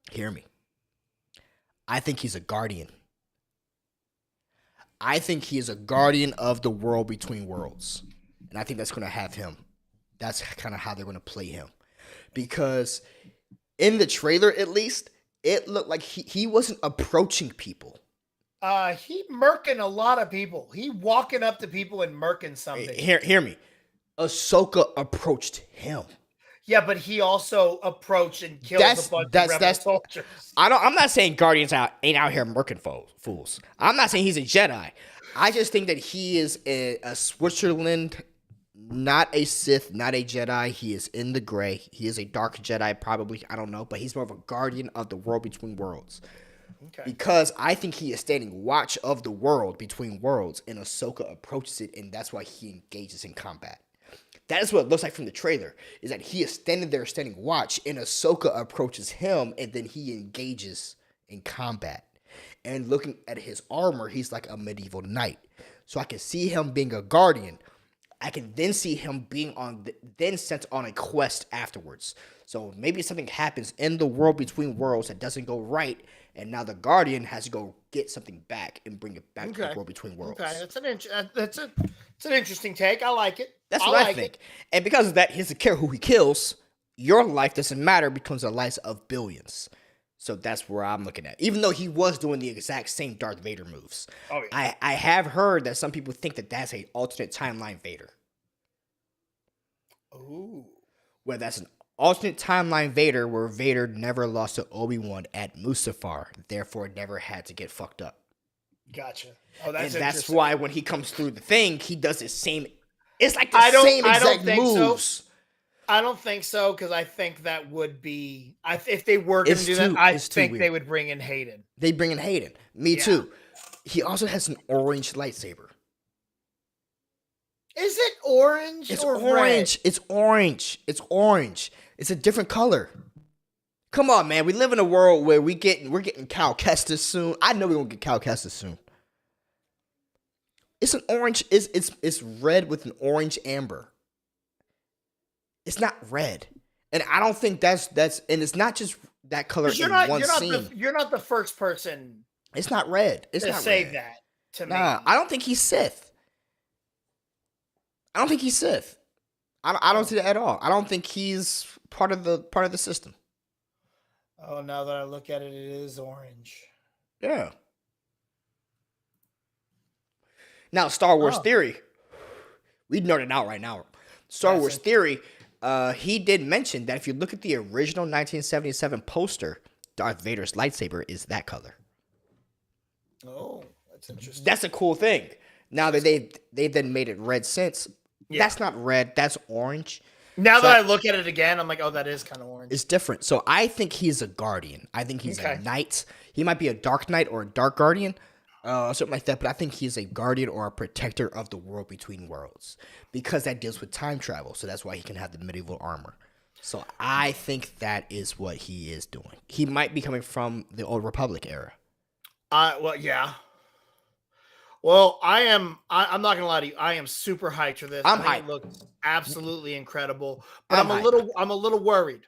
Hear me. I think he's a guardian. I think he is a guardian of the world between worlds. And I think that's going to have him. That's kind of how they're going to play him. Because in the trailer, at least, it looked like he wasn't approaching people. He murking a lot of people. He walking up to people and murking something. Hear me. Ahsoka approached him. Yeah, but he also approached and killed a bunch of rebel soldiers. I'm not saying Guardians ain't out here murking fools. I'm not saying he's a Jedi. I just think that he is a Switzerland, not a Sith, not a Jedi. He is in the gray. He is a dark Jedi, probably. I don't know, but he's more of a guardian of the world between worlds. Okay. Because I think he is standing watch of the world between worlds, and Ahsoka approaches it, and that's why he engages in combat. That is what it looks like from the trailer, is that he is standing there standing watch, and Ahsoka approaches him, and then he engages in combat. And looking at his armor, he's like a medieval knight. So I can see him being a guardian. I can then see him being then sent on a quest afterwards. So maybe something happens in the world between worlds that doesn't go right, and now the guardian has to go get something back and bring it back to the world between worlds. Okay, that's an interesting take. I like it. That's what I think. And because of that, he doesn't care who he kills. Your life doesn't matter because the lives of billions. So that's where I'm looking at. Even though he was doing the exact same Darth Vader moves. Oh, yeah. I have heard that some people think that that's an alternate timeline Vader. Ooh. Where that's an alternate timeline Vader where Vader never lost to Obi-Wan at Mustafar. Therefore, never had to get fucked up. Gotcha. Oh, that's why when he comes through the thing, he does the same. It's like the same exact moves. So. I don't think so, because I think that would be... if they were going to do that, I think they would bring in Hayden. They bring in Hayden. Me too. He also has an orange lightsaber. Is it orange or orange. Red? It's orange. It's orange. It's a different color. Come on, man. We live in a world where we're getting Cal Kestis soon. I know we're going to get Cal Kestis soon. It's an orange. It's red with an orange amber. It's not red. And I don't think that's and it's not just that color in one scene. You're not the first person. It's not red. It's not say red. That to me. Nah, I don't think he's Sith. I don't see that at all. I don't think he's part of the system. Oh, now that I look at it, it is orange. Yeah. Now, Star Wars Theory. We nerd it out right now. Star Wars Theory, he did mention that if you look at the original 1977 poster, Darth Vader's lightsaber is that color. Oh, that's interesting. That's a cool thing. Now that they've then made it red since, that's not red, that's orange. Now that I look at it again, I'm like, oh, that is kind of orange. It's different. So I think he's a guardian. I think he's a knight. He might be a dark knight or a dark guardian, something like that. But I think he's a guardian or a protector of the world between worlds because that deals with time travel. So that's why he can have the medieval armor. So I think that is what he is doing. He might be coming from the Old Republic era. Well, yeah. Well, I'm not gonna lie to you. I am super hyped for this. I'm hyped. It looks absolutely incredible, but I'm a little worried.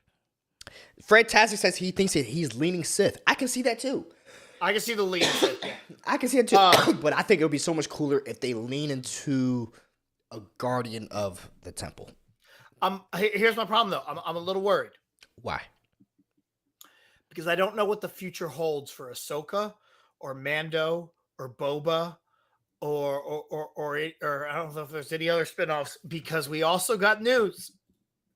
Fred Tastic says he thinks that he's leaning Sith. I can see that too. I can see the lean Sith. Yeah. I can see it too. But I think it would be so much cooler if they lean into a guardian of the temple. Here's my problem though. I'm a little worried. Why? Because I don't know what the future holds for Ahsoka or Mando or Boba. Or I don't know if there's any other spinoffs, because we also got news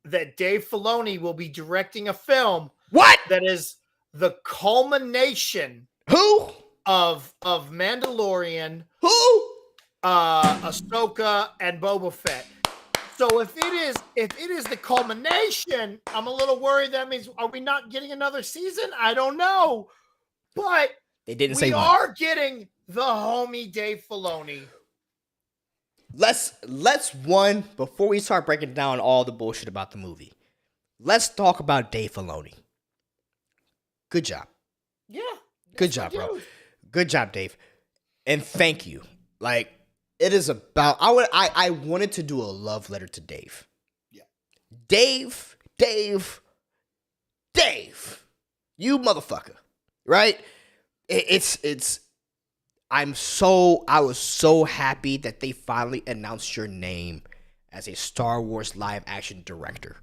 that Dave Filoni will be directing a film. What? That is the culmination. Who? Of Mandalorian. Who? Ahsoka and Boba Fett. So if it is the culmination, I'm a little worried. That means, are we not getting another season? I don't know, but they didn't say we are getting the homie Dave Filoni. Let's before we start breaking down all the bullshit about the movie, let's talk about Dave Filoni. Good job. Yeah. Good job, bro. Good job, Dave. And thank you. Like, it is about I wanted to do a love letter to Dave. Yeah. Dave, you motherfucker. Right? I was so happy that they finally announced your name as a Star Wars live action director.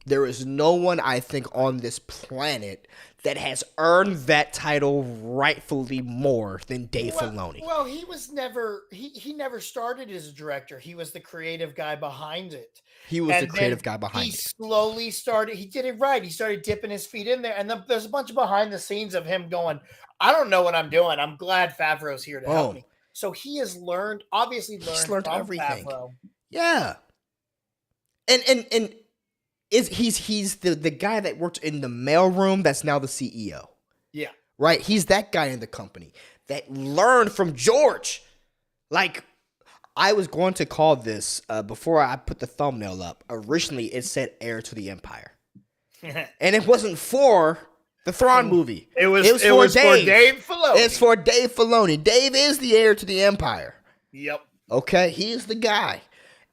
There is no one, I think, on this planet that has earned that title rightfully more than Dave Filoni. Well, he was never he never started as a director. He was the creative guy behind it. He slowly started. He did it right. He started dipping his feet in there, and then there's a bunch of behind the scenes of him going, "I don't know what I'm doing. I'm glad Favreau's here to help me." So he has learned from everything. Favreau. Yeah, and he's the guy that worked in the mailroom that's now the CEO. Yeah, right. He's that guy in the company that learned from George. Like, I was going to call this before I put the thumbnail up. Originally, it said "Heir to the Empire," and it wasn't for the Thrawn movie. It was for Dave Filoni. It's for Dave Filoni. Dave is the heir to the Empire. Yep. Okay, he's the guy.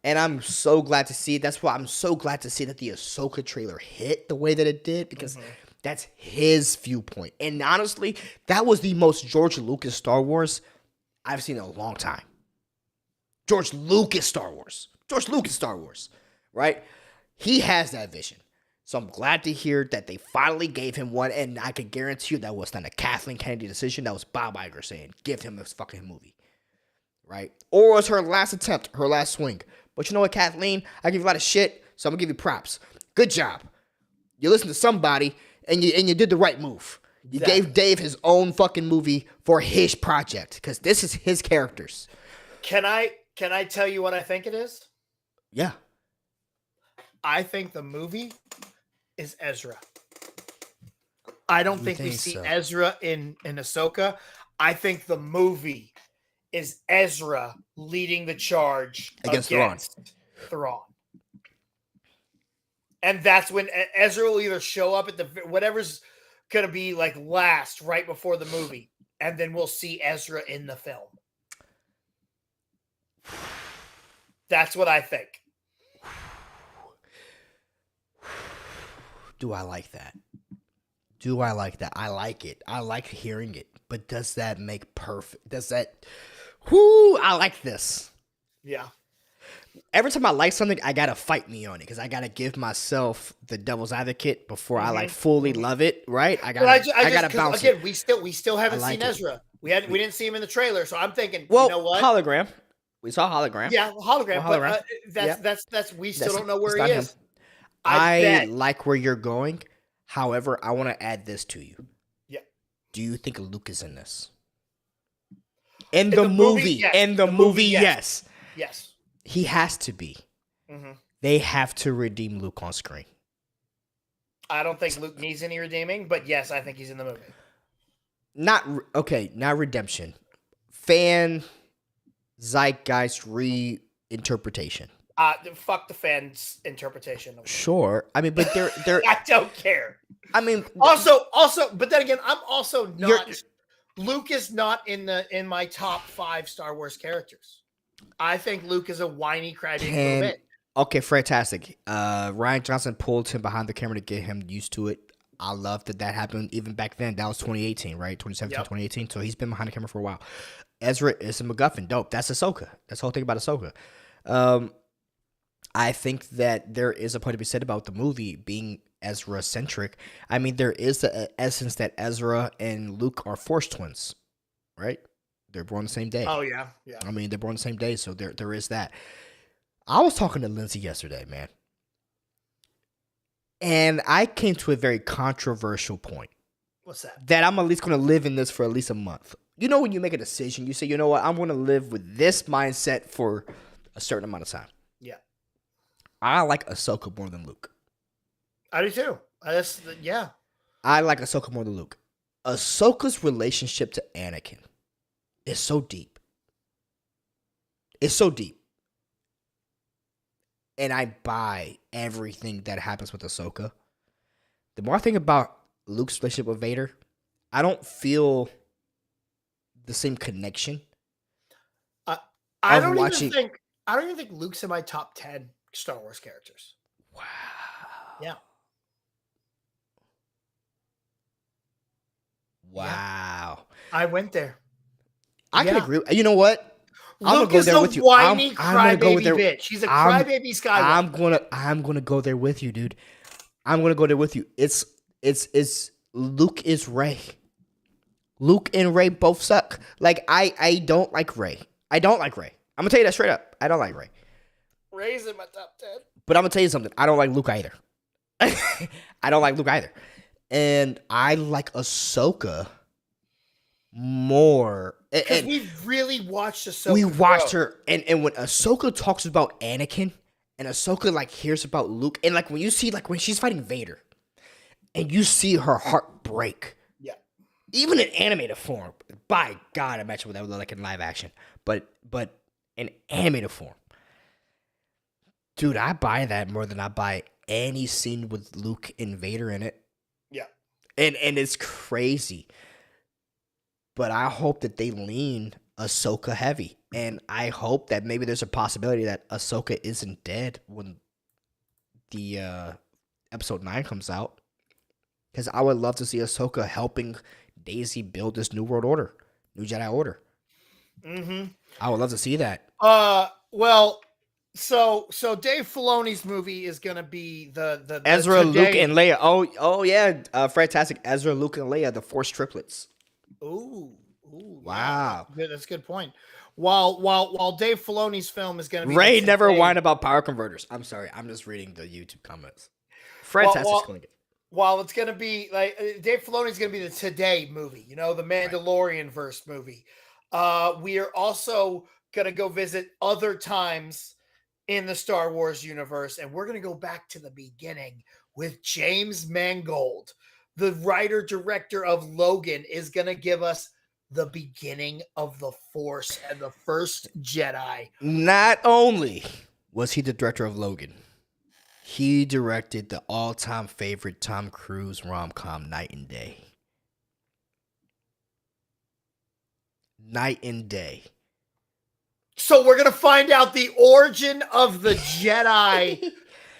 And I'm so glad to see it. That's why I'm so glad to see that the Ahsoka trailer hit the way that it did, because that's his viewpoint. And honestly, that was the most George Lucas Star Wars I've seen in a long time. George Lucas Star Wars, right? He has that vision. So I'm glad to hear that they finally gave him one, and I can guarantee you that was not a Kathleen Kennedy decision. That was Bob Iger saying, give him this fucking movie, right? Or it was her last attempt, her last swing. But you know what, Kathleen? I give you a lot of shit, so I'm going to give you props. Good job. You listened to somebody, and you did the right move. You gave Dave his own fucking movie for his project, because this is his characters. Can I tell you what I think it is? Yeah. I think the movie is Ezra. I don't think we see Ezra in Ahsoka. I think the movie is Ezra leading the charge against Thrawn. And that's when Ezra will either show up at the whatever's going to be like last right before the movie, and then we'll see Ezra in the film. That's what I think. Do I like that? I like it. I like hearing it. But does that make perfect? I like this. Yeah. Every time I like something, I gotta fight me on it because I gotta give myself the devil's advocate before I like fully love it. Right? I gotta bounce again, it. we still haven't like seen it. Ezra. We didn't see him in the trailer, so I'm thinking, you Well, know what? hologram. We saw hologram. Yeah, hologram, Well, but hologram. Yeah. that's we still don't know It's where he not him. is. I bet. like where you're going. However, I want to add this to you. Yeah. Do you think Luke is in this? In the movie, yes. in the movie, yes. Yes. He has to be. Mm-hmm. They have to redeem Luke on screen. I don't think Luke needs any redeeming, but yes, I think he's in the movie. Not redemption. Fan zeitgeist reinterpretation. Fuck the fans' interpretation. Sure. I mean, but they're I don't care. I mean, also, but then again, I'm also not. Luke is not in my top 5 Star Wars characters. I think Luke is a whiny, crybaby little bit. Okay, fantastic. Ryan Johnson pulled him behind the camera to get him used to it. I love that happened even back then. That was 2018, right? 2017, 2018. So he's been behind the camera for a while. Ezra is a MacGuffin. Dope. That's Ahsoka. That's the whole thing about Ahsoka. I think that there is a point to be said about the movie being Ezra-centric. I mean, there is the essence that Ezra and Luke are Force twins, right? They're born the same day. Oh, yeah. I mean, they're born the same day, so there is that. I was talking to Lindsay yesterday, man. And I came to a very controversial point. What's that? That I'm at least going to live in this for at least a month. You know when you make a decision, you say, you know what, I'm going to live with this mindset for a certain amount of time. Yeah. I like Ahsoka more than Luke. I do too. Yeah. I like Ahsoka more than Luke. Ahsoka's relationship to Anakin is so deep. It's so deep. And I buy everything that happens with Ahsoka. The more I think about Luke's relationship with Vader, I don't feel the same connection. I don't even think Luke's in my top 10 Star Wars characters. Wow. Yeah. Wow. I went there. I can agree. You know what? Luke is a whiny crybaby bitch. He's a crybaby Skywalker. I'm gonna go there with you, dude. I'm gonna go there with you. It's Luke is Rey. Luke and Rey both suck. Like I don't like Rey. I don't like Rey. I'm gonna tell you that straight up. I don't like Rey. Rey's in my top 10. But I'm gonna tell you something. I don't like Luke either. I don't like Luke either. And I like Ahsoka more. Because we've really watched Ahsoka. We watched her, and when Ahsoka talks about Anakin, and Ahsoka like hears about Luke, and like when you see like when she's fighting Vader, and you see her heart break. Yeah. Even in animated form. By God, imagine what that would look like in live action. But in animated form. Dude, I buy that more than I buy any scene with Luke and Vader in it. Yeah. And it's crazy. But I hope that they lean Ahsoka heavy. And I hope that maybe there's a possibility that Ahsoka isn't dead when the episode 9 comes out. Because I would love to see Ahsoka helping Daisy build this new world order. New Jedi Order. Mm-hmm. I would love to see that. Well, so Dave Filoni's movie is gonna be the Ezra, Luke, and Leia. Oh yeah, fantastic. Ezra, Luke, and Leia, the Force triplets. Ooh, wow, yeah. That's a good point. While Dave Filoni's film is gonna be Ray never whined about power converters. I'm sorry, I'm just reading the YouTube comments. Fantastic. While it's gonna be like Dave Filoni's gonna be the Today movie, the Mandalorian verse movie. We are also gonna go visit other times in the Star Wars universe, and we're gonna go back to the beginning with James Mangold, the writer director of Logan, is gonna give us the beginning of the Force and the first Jedi. Not only was he the director of Logan, he directed the all-time favorite Tom Cruise rom-com, Night and Day. Night and Day. So we're going to find out the origin of the Jedi.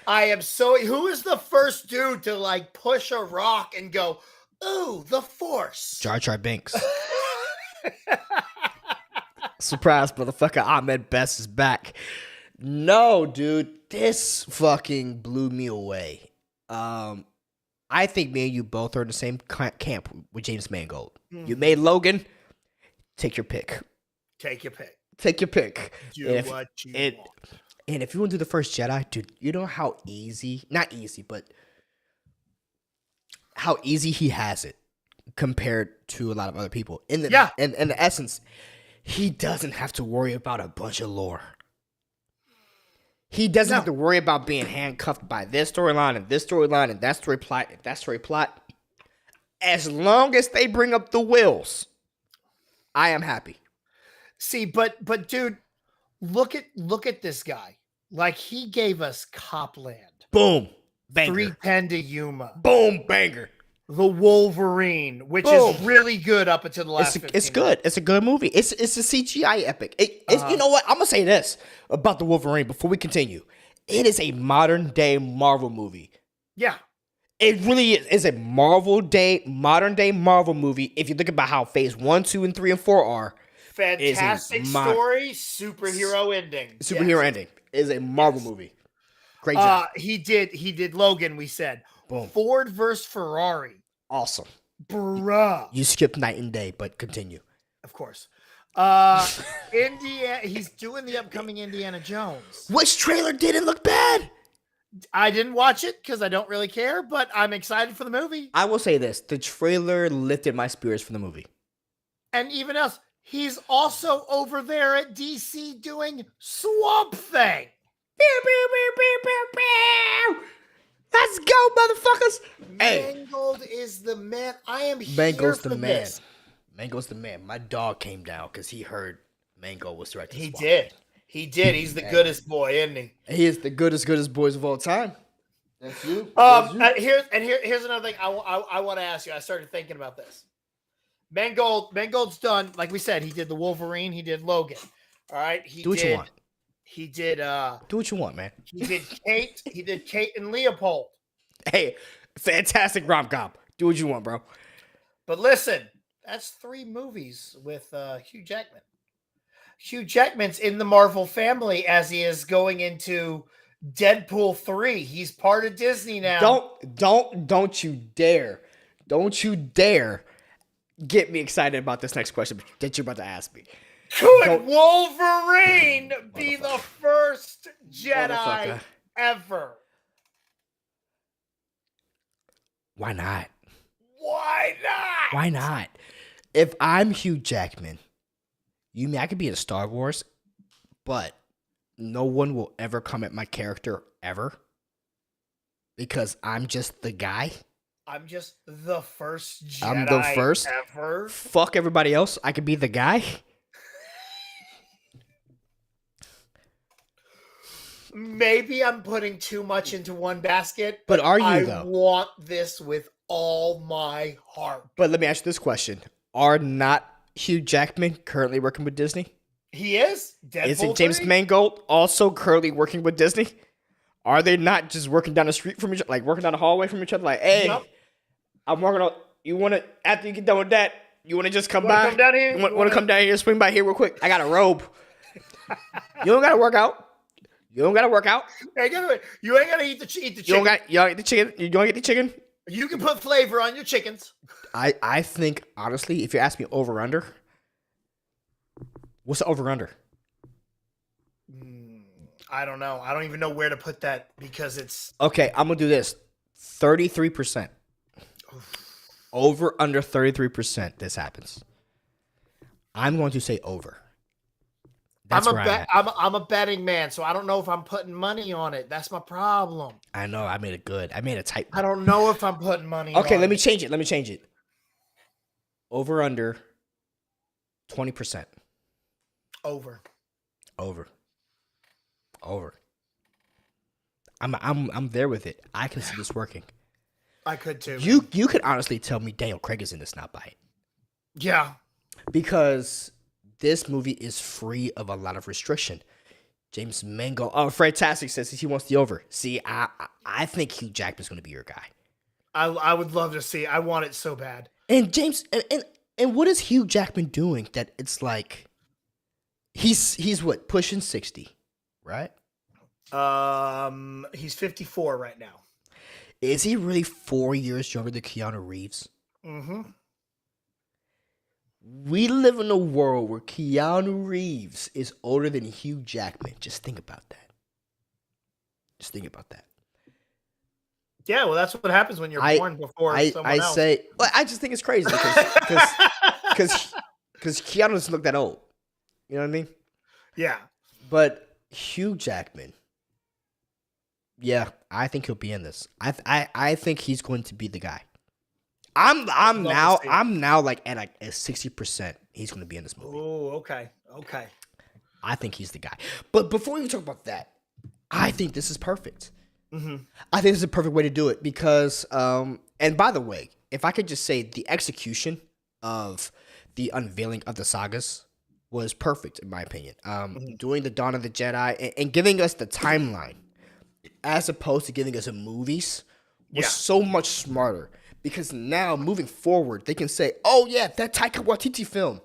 Who is the first dude to push a rock and go, ooh, the Force? Jar Jar Binks. Surprise, motherfucker. Ahmed Best is back. No, dude, this fucking blew me away. I think me and you both are in the same camp with James Mangold. You made Logan. Take your pick. Take your pick. Take your pick. Do what you want. And if you want to do the first Jedi, dude, you know how easy, not easy, but how easy he has it compared to a lot of other people. In the essence, he doesn't have to worry about a bunch of lore. He doesn't have to worry about being handcuffed by this storyline and this storyline and that story plot and that story plot. As long as they bring up the wills, I am happy. See, but dude, look at this guy. Like, he gave us Copland. Boom. Banger. 310 to Yuma. Boom. Banger. The Wolverine, which is really good up until the last 15 It's good. minutes. It's a good movie. It's a CGI epic. You know what? I'm going to say this about the Wolverine before we continue. It is a modern day Marvel movie. Yeah. It really is a modern day Marvel movie. If you think about how phase 1, 2, and 3, and 4 are. Fantastic story, superhero ending. Superhero ending. It is a Marvel movie. Great job. He did Logan, we said. Boom. Ford versus Ferrari. Awesome. Bruh. You skipped night and day, but continue. Of course. Indiana, he's doing the upcoming Indiana Jones. Which trailer didn't look bad? I didn't watch it because I don't really care, but I'm excited for the movie. I will say this. The trailer lifted my spirits for the movie. And even else, he's also over there at DC doing Swamp Thing. Let's go, motherfuckers. Mangold is the man. I am Mangold's here for the man. this. Mangold's the man. My dog came down because he heard Mangold was directing. He did. He did. He's the goodest boy, isn't he? He is the goodest boys of all time. That's you. Here's another thing I want to ask you. I started thinking about this. Mangold's done, like we said, he did the Wolverine, he did Logan. All right. Do what you want. He did do what you want, man. He did Kate and Leopold. Hey, fantastic rom-com. Do what you want, bro. But listen, that's 3 movies with Hugh Jackman. Hugh Jackman's in the Marvel family as he is going into Deadpool 3. He's part of Disney now. Don't you dare. Don't you dare get me excited about this next question that you're about to ask me. Could Wolverine be the first Jedi ever? Why not? Why not? Why not? If I'm Hugh Jackman, I could be in Star Wars, but no one will ever come at my character ever because I'm just the guy. I'm just the first Jedi I'm the first ever. Fuck everybody else. I could be the guy. Maybe I'm putting too much into one basket, but are you though? I want this with all my heart. But let me ask you this question. Are not Hugh Jackman currently working with Disney? He is? Isn't James Mangold also currently working with Disney? Are they not just working down the street from each other, like working down the hallway from each other? Like, hey, I'm working on, you want to, after you get done with that, you want to just come by? Come down here? You want to come down here, swing by here real quick? I got a robe. You don't got to work out. You don't got to work out. You ain't got to eat the chicken. You don't eat the chicken. You don't get the chicken. You can put flavor on your chickens. I think, honestly, if you ask me over-under, what's the over-under? I don't know. I don't even know where to put that because it's... Okay, I'm going to do this. 33%. Over, under 33%, this happens. I'm going to say over. That's I'm a betting man, so I don't know if I'm putting money on it. That's my problem. I know. I made it good. I made it tight. I don't know if I'm putting money on it. Okay, let me change it. Over, under 20%. Over. I'm there with it. I can see this working. I could too. You could honestly tell me Daniel Craig is in this, not by it. Yeah. Because this movie is free of a lot of restriction. James Mangold. Oh, Fred Tastic says he wants the over. See, I think Hugh Jackman's going to be your guy. I would love to see. I want it so bad. And James, and what is Hugh Jackman doing that it's like, he's what, pushing 60, right? He's 54 right now. Is he really 4 years younger than Keanu Reeves? Mm-hmm. We live in a world where Keanu Reeves is older than Hugh Jackman. Just think about that. Just think about that. Yeah, well, that's what happens when you're born before someone else. I just think it's crazy because Keanu doesn't look that old. You know what I mean? Yeah. But Hugh Jackman, yeah, I think he'll be in this. I think he's going to be the guy. I'm now like at like a 60%. He's going to be in this movie. Oh, okay. I think he's the guy. But before we talk about that, I think this is perfect. Mm-hmm. I think this is a perfect way to do it because, and by the way, if I could just say the execution of the unveiling of the sagas was perfect in my opinion. Doing the Dawn of the Jedi and giving us the timeline as opposed to giving us a movies was so much smarter because now moving forward they can say, oh yeah, that Taika Waititi film,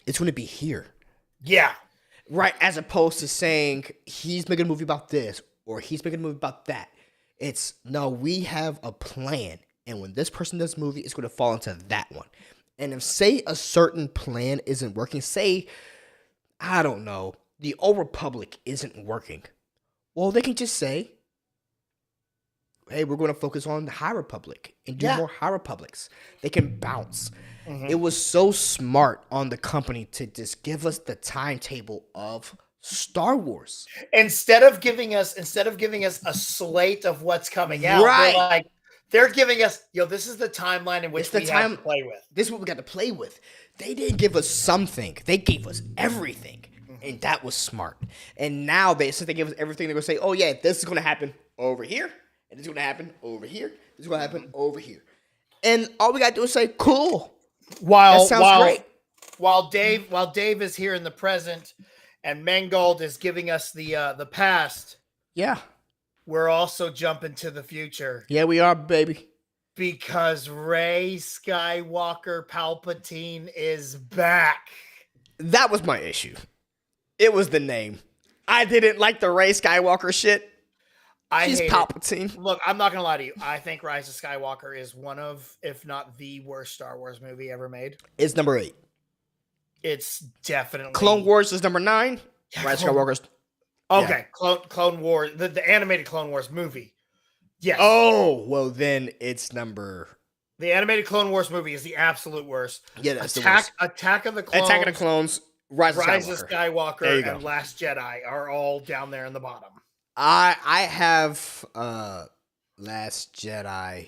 it's going to be here. Yeah. Right, as opposed to saying he's making a movie about this or he's making a movie about that. It's, no, we have a plan. And when this person does a movie, it's going to fall into that one. And if, say, a certain plan isn't working, say, I don't know, the Old Republic isn't working, well, they can just say, hey, we're going to focus on the High Republic and do more High Republics. They can bounce. Mm-hmm. It was so smart on the company to just give us the timetable of Star Wars. Instead of giving us a slate of what's coming out, right? They're giving us, this is the timeline in which we have to play with. This is what we got to play with. They didn't give us something. They gave us everything. Mm-hmm. And that was smart. And now since they give us everything, they're going to say, oh yeah, this is going to happen over here. And this is going to happen over here. This is going to happen over here. And all we got to do is say, cool. That sounds great. While Dave is here in the present and Mangold is giving us the past. Yeah. We're also jumping to the future. Yeah, we are, baby. Because Rey Skywalker Palpatine is back. That was my issue. It was the name. I didn't like the Rey Skywalker shit. She's Palpatine. Look, I'm not going to lie to you. I think Rise of Skywalker is one of, if not the worst Star Wars movie ever made. It's number 8. It's definitely... Clone Wars is number 9. Rise of Skywalker's... Okay, yeah. Clone Wars, the animated Clone Wars movie. Yes. Oh, well then it's number... The animated Clone Wars movie is the absolute worst. Yeah, that's the worst. Attack of the Clones. Attack of the Clones, Rise of Skywalker, and Last Jedi are all down there in the bottom. I have Last Jedi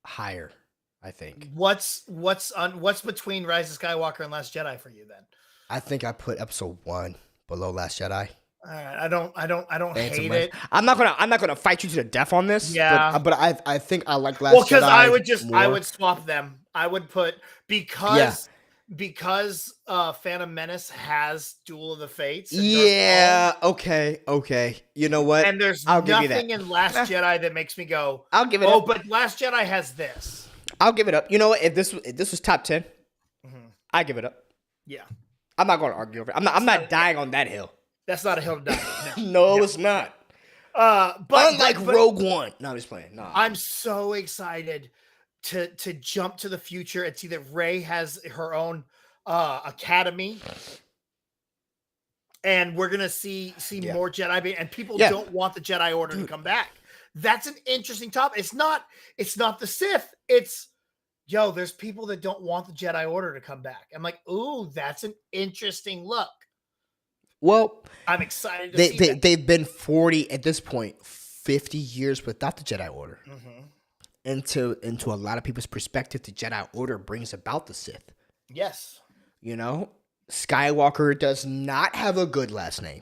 higher, I think. What's between Rise of Skywalker and Last Jedi for you then? I think I put episode 1 below Last Jedi. All right, I don't hate it. I'm not gonna fight you to the death on this. Yeah, but I think I like Last Jedi. Well, because I would swap them. I would put because Phantom Menace has Duel of the Fates. Yeah. Okay. You know what? And there's nothing in Last Jedi that makes me go, I'll give it up. Oh, but Last Jedi has this. I'll give it up. You know what? If this was top 10, I give it up. Yeah. I'm not going to argue over it. I'm not dying on that hill. That's not a hill to die on. No, it's not. But unlike Rogue One. No, I'm just playing. No. I'm so excited to jump to the future and see that Rey has her own academy, and we're gonna see more Jedi, and people don't want the Jedi Order to come back. That's an interesting topic. It's not the Sith. It's there's people that don't want the Jedi Order to come back. I'm like, ooh, that's an interesting look. Well, I'm excited to see that. They've been 40 at this point, 50 years without the Jedi Order. Into a lot of people's perspective, the Jedi Order brings about the Sith. Yes. You know, Skywalker does not have a good last name.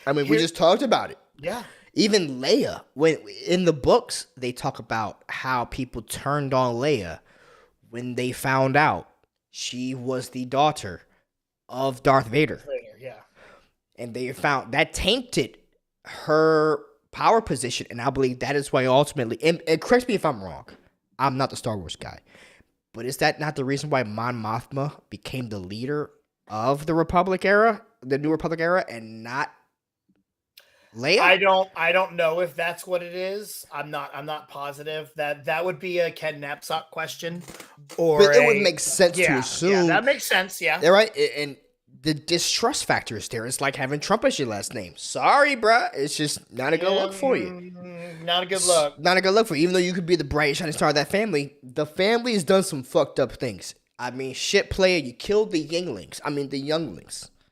I mean, we just talked about it. Yeah. Even Leia, when in the books, they talk about how people turned on Leia when they found out she was the daughter of Darth Vader. Yeah. And they found that tainted her power position, and I believe that is why ultimately, and correct me if I'm wrong, I'm not the Star Wars guy, but is that not the reason why Mon Mothma became the leader of the Republic era, the New Republic era, and not Leia? I don't know if that's what it is. I'm not positive. That would be a Ken Knapsack question. But it would make sense to assume. Yeah, that makes sense. Yeah. They're right. And the distrust factor is there. It's like having Trump as your last name. Sorry, bruh. It's just not a good look for you. Not a good look. Not a good look for you. Even though you could be the bright shining star of that family, the family has done some fucked up things. I mean, shit, player, you killed the younglings.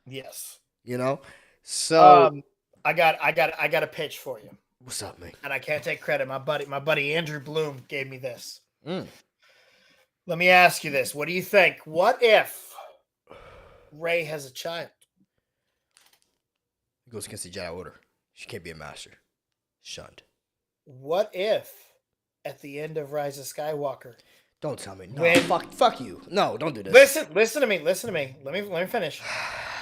Yes. You know? So I got a pitch for you. what's up, man? And I can't take credit. My buddy Andrew Bloom gave me this. Let me ask you this. What do you think? What if Rey has a child? It goes against the Jedi Order. She can't be a master. Shunned. What if at the end of Rise of Skywalker? Don't tell me. No, fuck you. No, don't do this. Listen to me. Let me finish.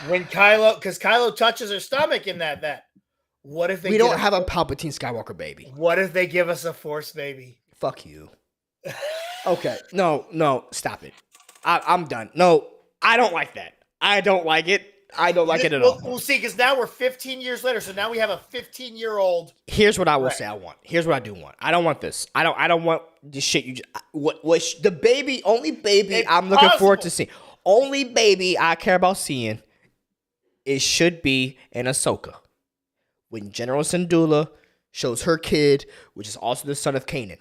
When because Kylo touches her stomach in that. What if we don't have a Palpatine Skywalker baby? What if they give us a Force baby? Fuck you. Okay. No, stop it. I'm done. No, I don't like that. I don't like it. I don't like it at all. We'll see, because now we're 15 years later, so now we have a 15-year-old. Here's what I will say I want. Here's what I do want. I don't want this. I don't want this shit. The baby, only baby I'm looking forward to seeing. Only baby I care about seeing, it should be in Ahsoka. When General Syndulla shows her kid, which is also the son of Kanan.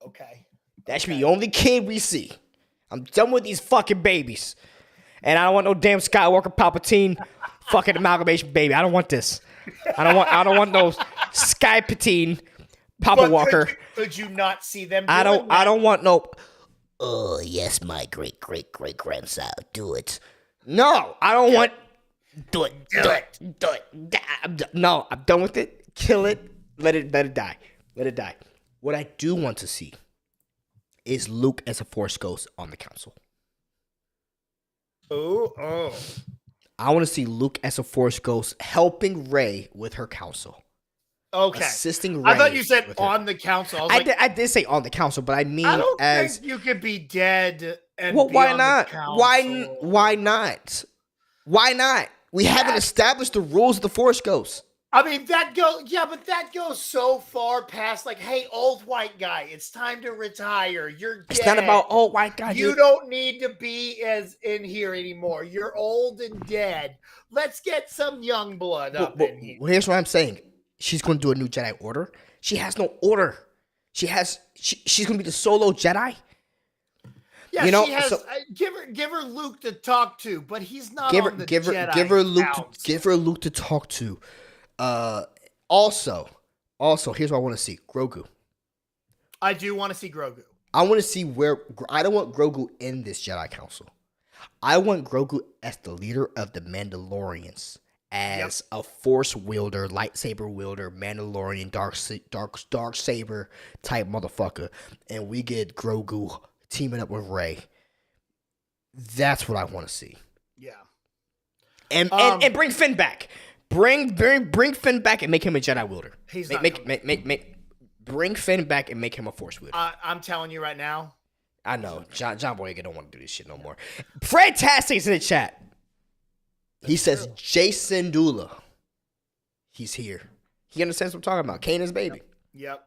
Okay. That should be the only kid we see. I'm done with these fucking babies. And I don't want no damn Skywalker Palpatine fucking amalgamation baby. I don't want this. I don't want no Skypatine Papa Walker. Could you not see them? I don't want no. Oh yes, my great grandson. Do it. No, I don't want. Do it. No, I'm done with it. Kill it. Let it die. Let it die. What I do want to see is Luke as a Force ghost on the council. Oh. I want to see Luke as a Force ghost helping Rey with her council. Okay. Assisting Rey. I thought you said on the council. I did say on the council, but I mean I don't think you could be dead and be why on not? the council. Why not? Why not? We haven't established the rules of the Force ghosts. I mean, that goes so far past, like, hey, old white guy, it's time to retire. You're dead. It's not about old white guy. You don't need to be as in here anymore. You're old and dead. Let's get some young blood up in here. Well, here's what I'm saying. She's going to do a new Jedi Order. She has no order. She's going to be the solo Jedi. Yeah, you know, she has. so, give her Luke to talk to, but he's not on the Jedi. Give her Luke to talk to. Also, here's what I want to see: Grogu. I do want to see Grogu. I want to see I don't want Grogu in this Jedi Council. I want Grogu as the leader of the Mandalorians, as a Force wielder, lightsaber wielder, Mandalorian, dark saber type motherfucker, and we get Grogu teaming up with Rey. That's what I want to see. Yeah, and bring Finn back. Bring Finn back and make him a Jedi wielder. He's bring Finn back and make him a Force wielder. I'm telling you right now. I know John Boyega don't want to do this shit no more. Fantastic's in the chat. He says Jason Dula. He's here. He understands what I'm talking about. Kanan's baby. Yep.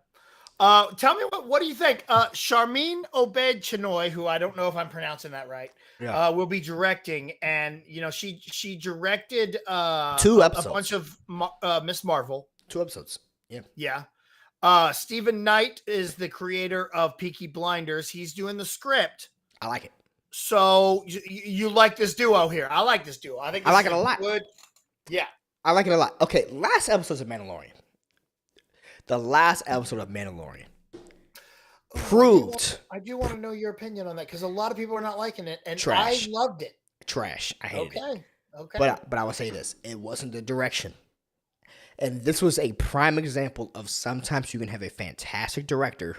Tell me what do you think? Charmin Obed Chinoy, who I don't know if I'm pronouncing that right, will be directing, and she directed 2 episodes. A bunch of Miss Marvel. 2 episodes. Yeah. Yeah. Stephen Knight is the creator of Peaky Blinders. He's doing the script. I like it. So you like this duo here? I like this duo. I think I like it a lot. Good. Yeah. I like it a lot. Okay, last episode of Mandalorian. The last episode of Mandalorian proved. I do want to know your opinion on that, because a lot of people are not liking it, and trash. I loved it. Trash. I hated it. Okay. But I will say this: it wasn't the direction, and this was a prime example of sometimes you can have a fantastic director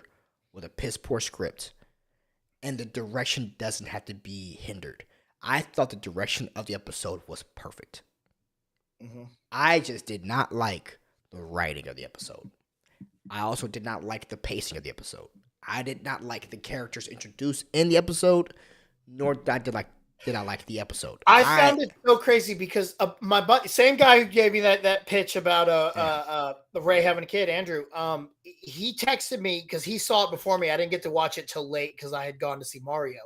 with a piss poor script, and the direction doesn't have to be hindered. I thought the direction of the episode was perfect. Mm-hmm. I just did not like the writing of the episode. I also did not like the pacing of the episode. I did not like the characters introduced in the episode, nor did I like did I like the episode. I found it so crazy because my buddy, same guy who gave me that pitch about Ray having a kid, Andrew. He texted me because he saw it before me. I didn't get to watch it till late because I had gone to see Mario,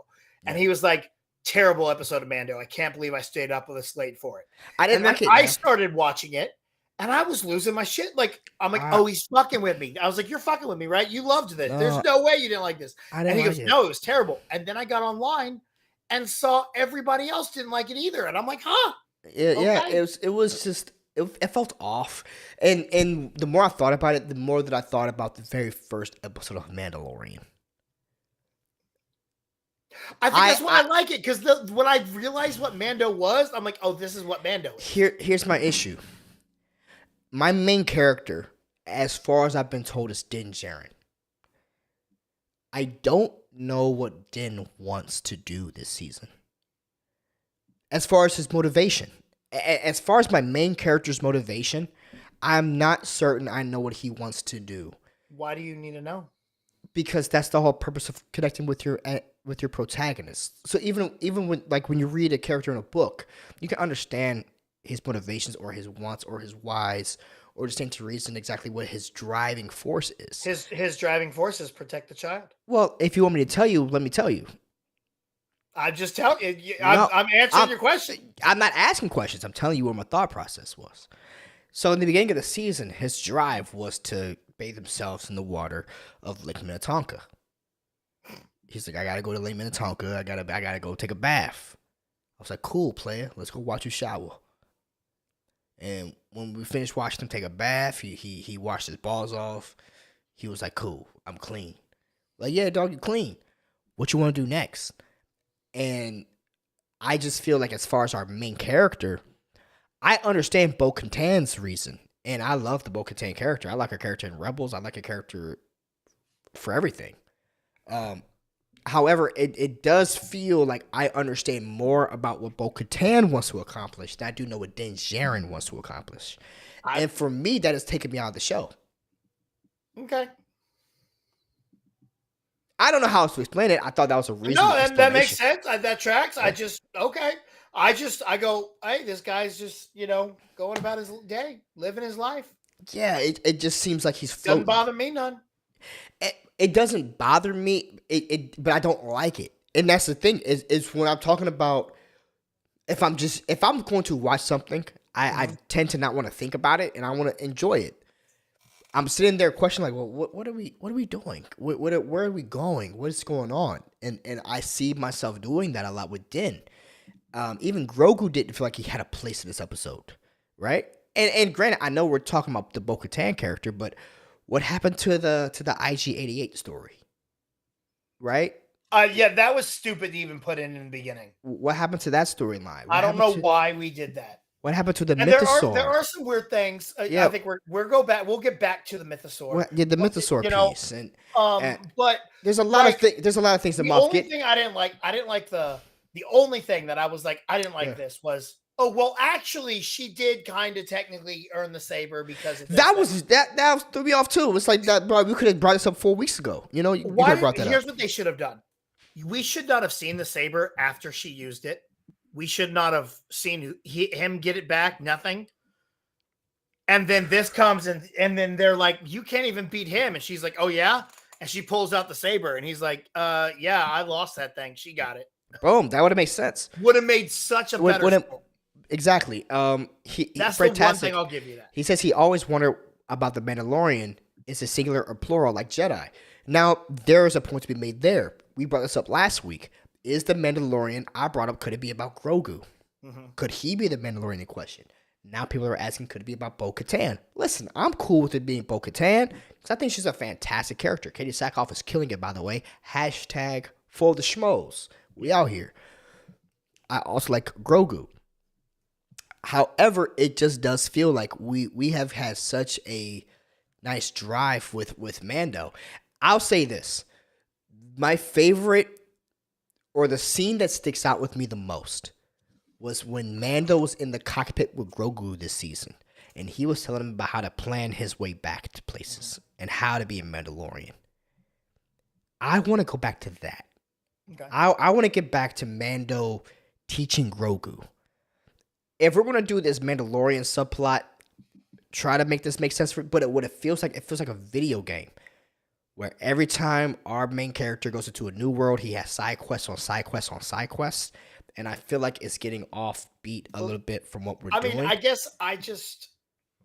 and he was like, "Terrible episode of Mando. I can't believe I stayed up this late for it." I didn't like it. I started watching it, and I was losing my shit. Like I'm like, "Oh, he's fucking with me." I was like, "You're fucking with me, right? You loved this. There's no way you didn't like this." And he goes, "No, it was terrible." And then I got online and saw everybody else didn't like it either, and I'm like, "Huh?" Yeah. It was just it felt off, and the more I thought about it, the more that I thought about the very first episode of Mandalorian. I think that's why I like it because when I realized what Mando was, I'm like, "Oh, this is what Mando is." Here's my issue. My main character, as far as I've been told, is Din Djarin. I don't know what Din wants to do this season. As far as his motivation. As far as my main character's motivation, I'm not certain I know what he wants to do. Why do you need to know? Because that's the whole purpose of connecting with your protagonist. So even when you read a character in a book, you can understand his motivations or his wants or his whys, or just stand to reason exactly what his driving force is. His driving force is protect the child. Well, if you want me to tell you, let me tell you. I'm just telling you. I'm answering your question. I'm not asking questions. I'm telling you what my thought process was. So in the beginning of the season, his drive was to bathe themselves in the water of Lake Minnetonka. He's like, I gotta go to Lake Minnetonka. I gotta go take a bath. I was like, cool, player. Let's go watch you shower. And when we finished watching him take a bath, he washed his balls off. He was like, cool, I'm clean. Like, yeah, dog, you clean. What you want to do next? And I just feel like as far as our main character, I understand Bo-Katan's reason. And I love the Bo-Katan character. I like her character in Rebels. I like her character for everything. However, it does feel like I understand more about what Bo-Katan wants to accomplish than I do know what Din Djarin wants to accomplish. And for me, that has taken me out of the show. Okay. I don't know how else to explain it. I thought that was a reasonable explanation. No, that makes sense. That tracks. Yeah. I go, hey, this guy's just, going about his day, living his life. Yeah, it just seems like he's floating. Doesn't bother me none. It doesn't bother me, but I don't like it. And that's the thing, is when I'm talking about, if I'm going to watch something, I tend to not want to think about it, and I want to enjoy it. I'm sitting there questioning, like, well, what are we doing? Where are we going? What is going on? And I see myself doing that a lot with Din. Even Grogu didn't feel like he had a place in this episode, right? And granted, I know we're talking about the Bo-Katan character, but what happened to the IG-88 story, right? Yeah, that was stupid to even put in the beginning. What happened to that storyline? I don't know why we did that. What happened to the Mythosaur? There are some weird things. Yeah. I think we'll get back to the Mythosaur. Well, yeah, the Mythosaur piece, and but there's a lot of things. There's a lot of things that Moff get. The only thing I didn't like the only thing that I was like I didn't like this was actually she did kind of technically earn the saber because of this that threw me off too. It's like that, bro. We could have brought this up 4 weeks ago. You could have brought that up. Here's what they should have done. We should not have seen the saber after she used it. We should not have seen him get it back. Nothing. And then this comes and then they're like, you can't even beat him. And she's like, oh yeah. And she pulls out the saber and he's like, yeah, I lost that thing. She got it. Boom. That would have made sense. Would have made such a better story. Exactly. That's the one thing I'll give you that. He says he always wondered about the Mandalorian. Is it singular or plural like Jedi? Now, there is a point to be made there. We brought this up last week. Is the Mandalorian I brought up, could it be about Grogu? Mm-hmm. Could he be the Mandalorian in question? Now people are asking, could it be about Bo-Katan? Listen, I'm cool with it being Bo-Katan because I think she's a fantastic character. Katie Sackhoff is killing it, by the way. Hashtag for the schmoes. We out here. I also like Grogu. However, it just does feel like we have had such a nice drive with Mando. I'll say this. My favorite, or the scene that sticks out with me the most, was when Mando was in the cockpit with Grogu this season, and he was telling him about how to plan his way back to places and how to be a Mandalorian. I want to go back to that. Okay. I want to get back to Mando teaching Grogu. If we're gonna do this Mandalorian subplot, try to make this make sense but it feels like a video game where every time our main character goes into a new world, he has side quests on side quests on side quests, and I feel like it's getting off beat a little bit from what we're doing. I guess I just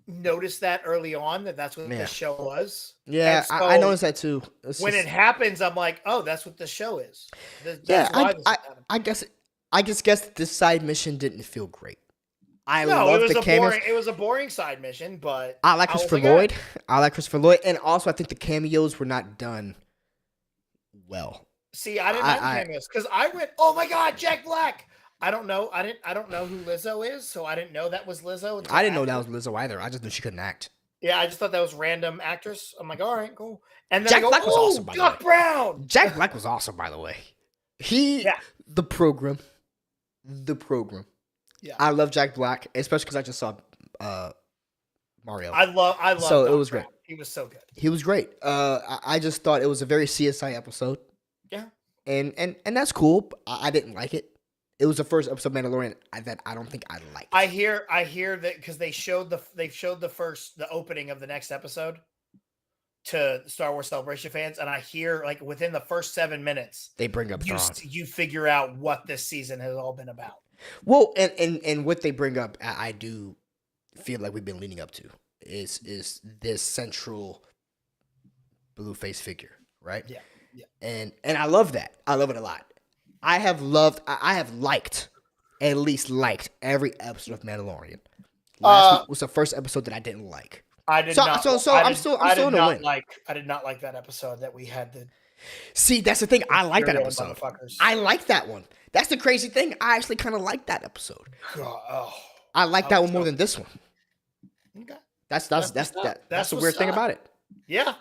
noticed that early on that's what the show was. Yeah, so I noticed that too. When it happens, I'm like, oh, that's what the show is. I guess this side mission didn't feel great. It was a boring side mission, but I like Christopher Lloyd. I like Christopher Lloyd, and also I think the cameos were not done well. See, I didn't like cameos because I went, "Oh my God, Jack Black!" I don't know who Lizzo is, so I didn't know that was Lizzo. I didn't know that was Lizzo either. I just knew she couldn't act. Yeah, I just thought that was random actress. I'm like, all right, cool. And then Jack Black was awesome. By Doc Brown. Jack Black was awesome, by the way. The program. Yeah, I love Jack Black, especially because I just saw Mario. I love. So it was great. He was so good. He was great. I just thought it was a very CSI episode. Yeah, and that's cool. I didn't like it. It was the first episode of Mandalorian that I don't think I liked. I hear that because they showed the opening of the next episode to Star Wars Celebration fans, and I hear like within the first 7 minutes they bring up you figure out what this season has all been about. Well, and what they bring up, I do feel like we've been leading up to is this central blue face figure, right? Yeah. And I love that. I love it a lot. I have liked every episode of Mandalorian. Last week was the first episode that I didn't like. I did not. I'm still in the win. I did not like that episode that we had to. See, that's the thing. I like that episode. I like that one. That's the crazy thing. I actually kind of like that episode. I like that one more than this one. Okay. That's the weird thing about it. Yeah.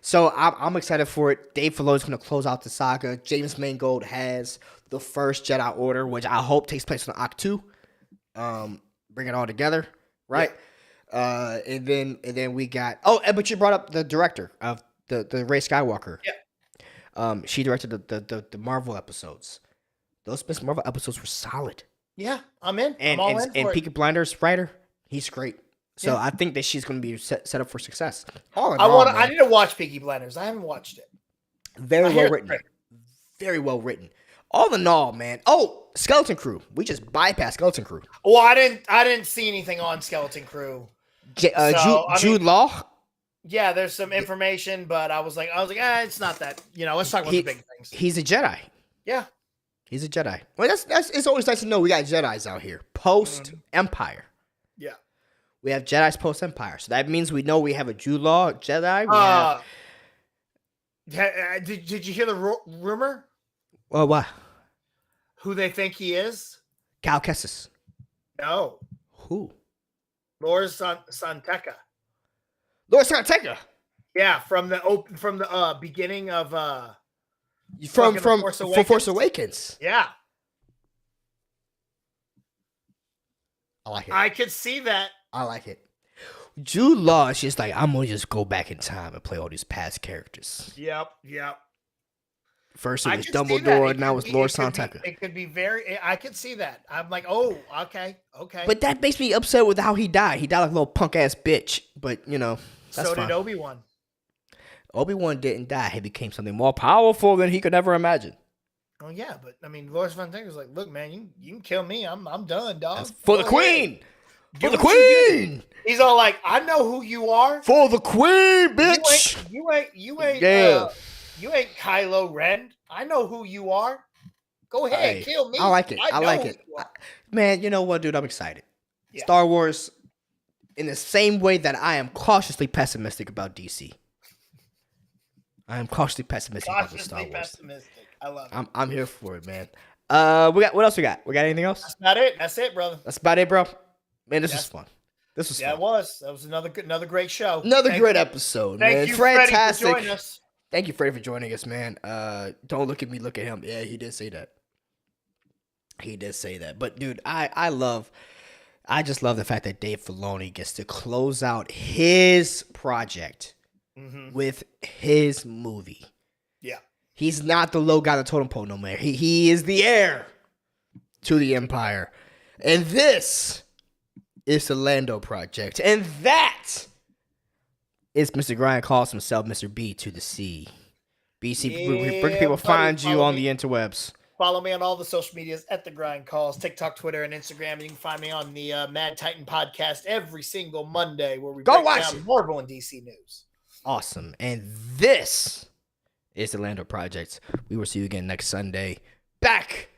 So I'm excited for it. Dave Filoni is going to close out the saga. James Mangold has the first Jedi Order, which I hope takes place on Ahch-To. Bring it all together, right? Yeah. And then we got but you brought up the director of the Rey Skywalker. Yeah. She directed the Marvel episodes. Those Miss Marvel episodes were solid. Yeah, I'm in. And I'm all in and Peaky Blinders writer, he's great. So I think that she's going to be set up for success. I need to watch Peaky Blinders. I haven't watched it. Very well written. Very well written. All in all, man. Oh, Skeleton Crew. We just bypassed Skeleton Crew. Well, I didn't see anything on Skeleton Crew. Jude Law. Yeah, there's some information, but I was like, it's not that. Let's talk about the big things. He's a Jedi. Yeah, he's a Jedi. Well, it's always nice to know we got Jedis out here post Empire. Yeah. We have Jedi's post-Empire. So that means we know we have a Jude Law Jedi. Did you hear the rumor? Well, what? Who they think he is? Cal Kestis. No. Who? Lord Santeca. Lord Santeca? Yeah, from the beginning of from Force Awakens. Yeah. I like it. I could see that. I like it. Jude Law is just like, I'm going to just go back in time and play all these past characters. Yep. First it was Dumbledore, now it's Lord Santeca. It could be I could see that. I'm like, oh, okay. But that makes me upset with how he died. He died like a little punk-ass bitch. But, that's so fine. Did Obi-Wan. Obi-Wan didn't die. He became something more powerful than he could ever imagine. Oh, yeah, but, Lord Santeca was like, look, man, you can kill me. I'm done, dog. That's for the Queen! For the Queen! He's all like, I know who you are. For the Queen, bitch! You ain't Kylo Ren. I know who you are. Go ahead, kill me. I like it. I like it. Man, you know what, dude? I'm excited. Yeah. Star Wars, in the same way that I am cautiously pessimistic about DC. I am cautiously pessimistic about the Star Wars. Pessimistic. I love it. I'm here for it, man. What else we got? We got anything else? That's not it. That's it, brother. That's about it, bro. Man, this was fun. This was fun. It was. That was another great show. Another great episode, man. Thank you, fantastic. Freddie, for joining us. Thank you, Freddie, for joining us, man. Don't look at me, look at him. Yeah, he did say that. But dude, I just love the fact that Dave Filoni gets to close out his project with his movie. Yeah. He's not the low guy on the totem pole no more. He is the heir to the Empire. And this is the Lando Project. And that is Mr. Grind calls himself Mr. B to the C. BC, where can people find you on the interwebs? Follow me on all the social medias at The Grind Calls, TikTok, Twitter, and Instagram. And you can find me on the Mad Titan podcast every single Monday where we break down Marvel and DC news. Awesome. And this is the Lando Project. We will see you again next Sunday. Back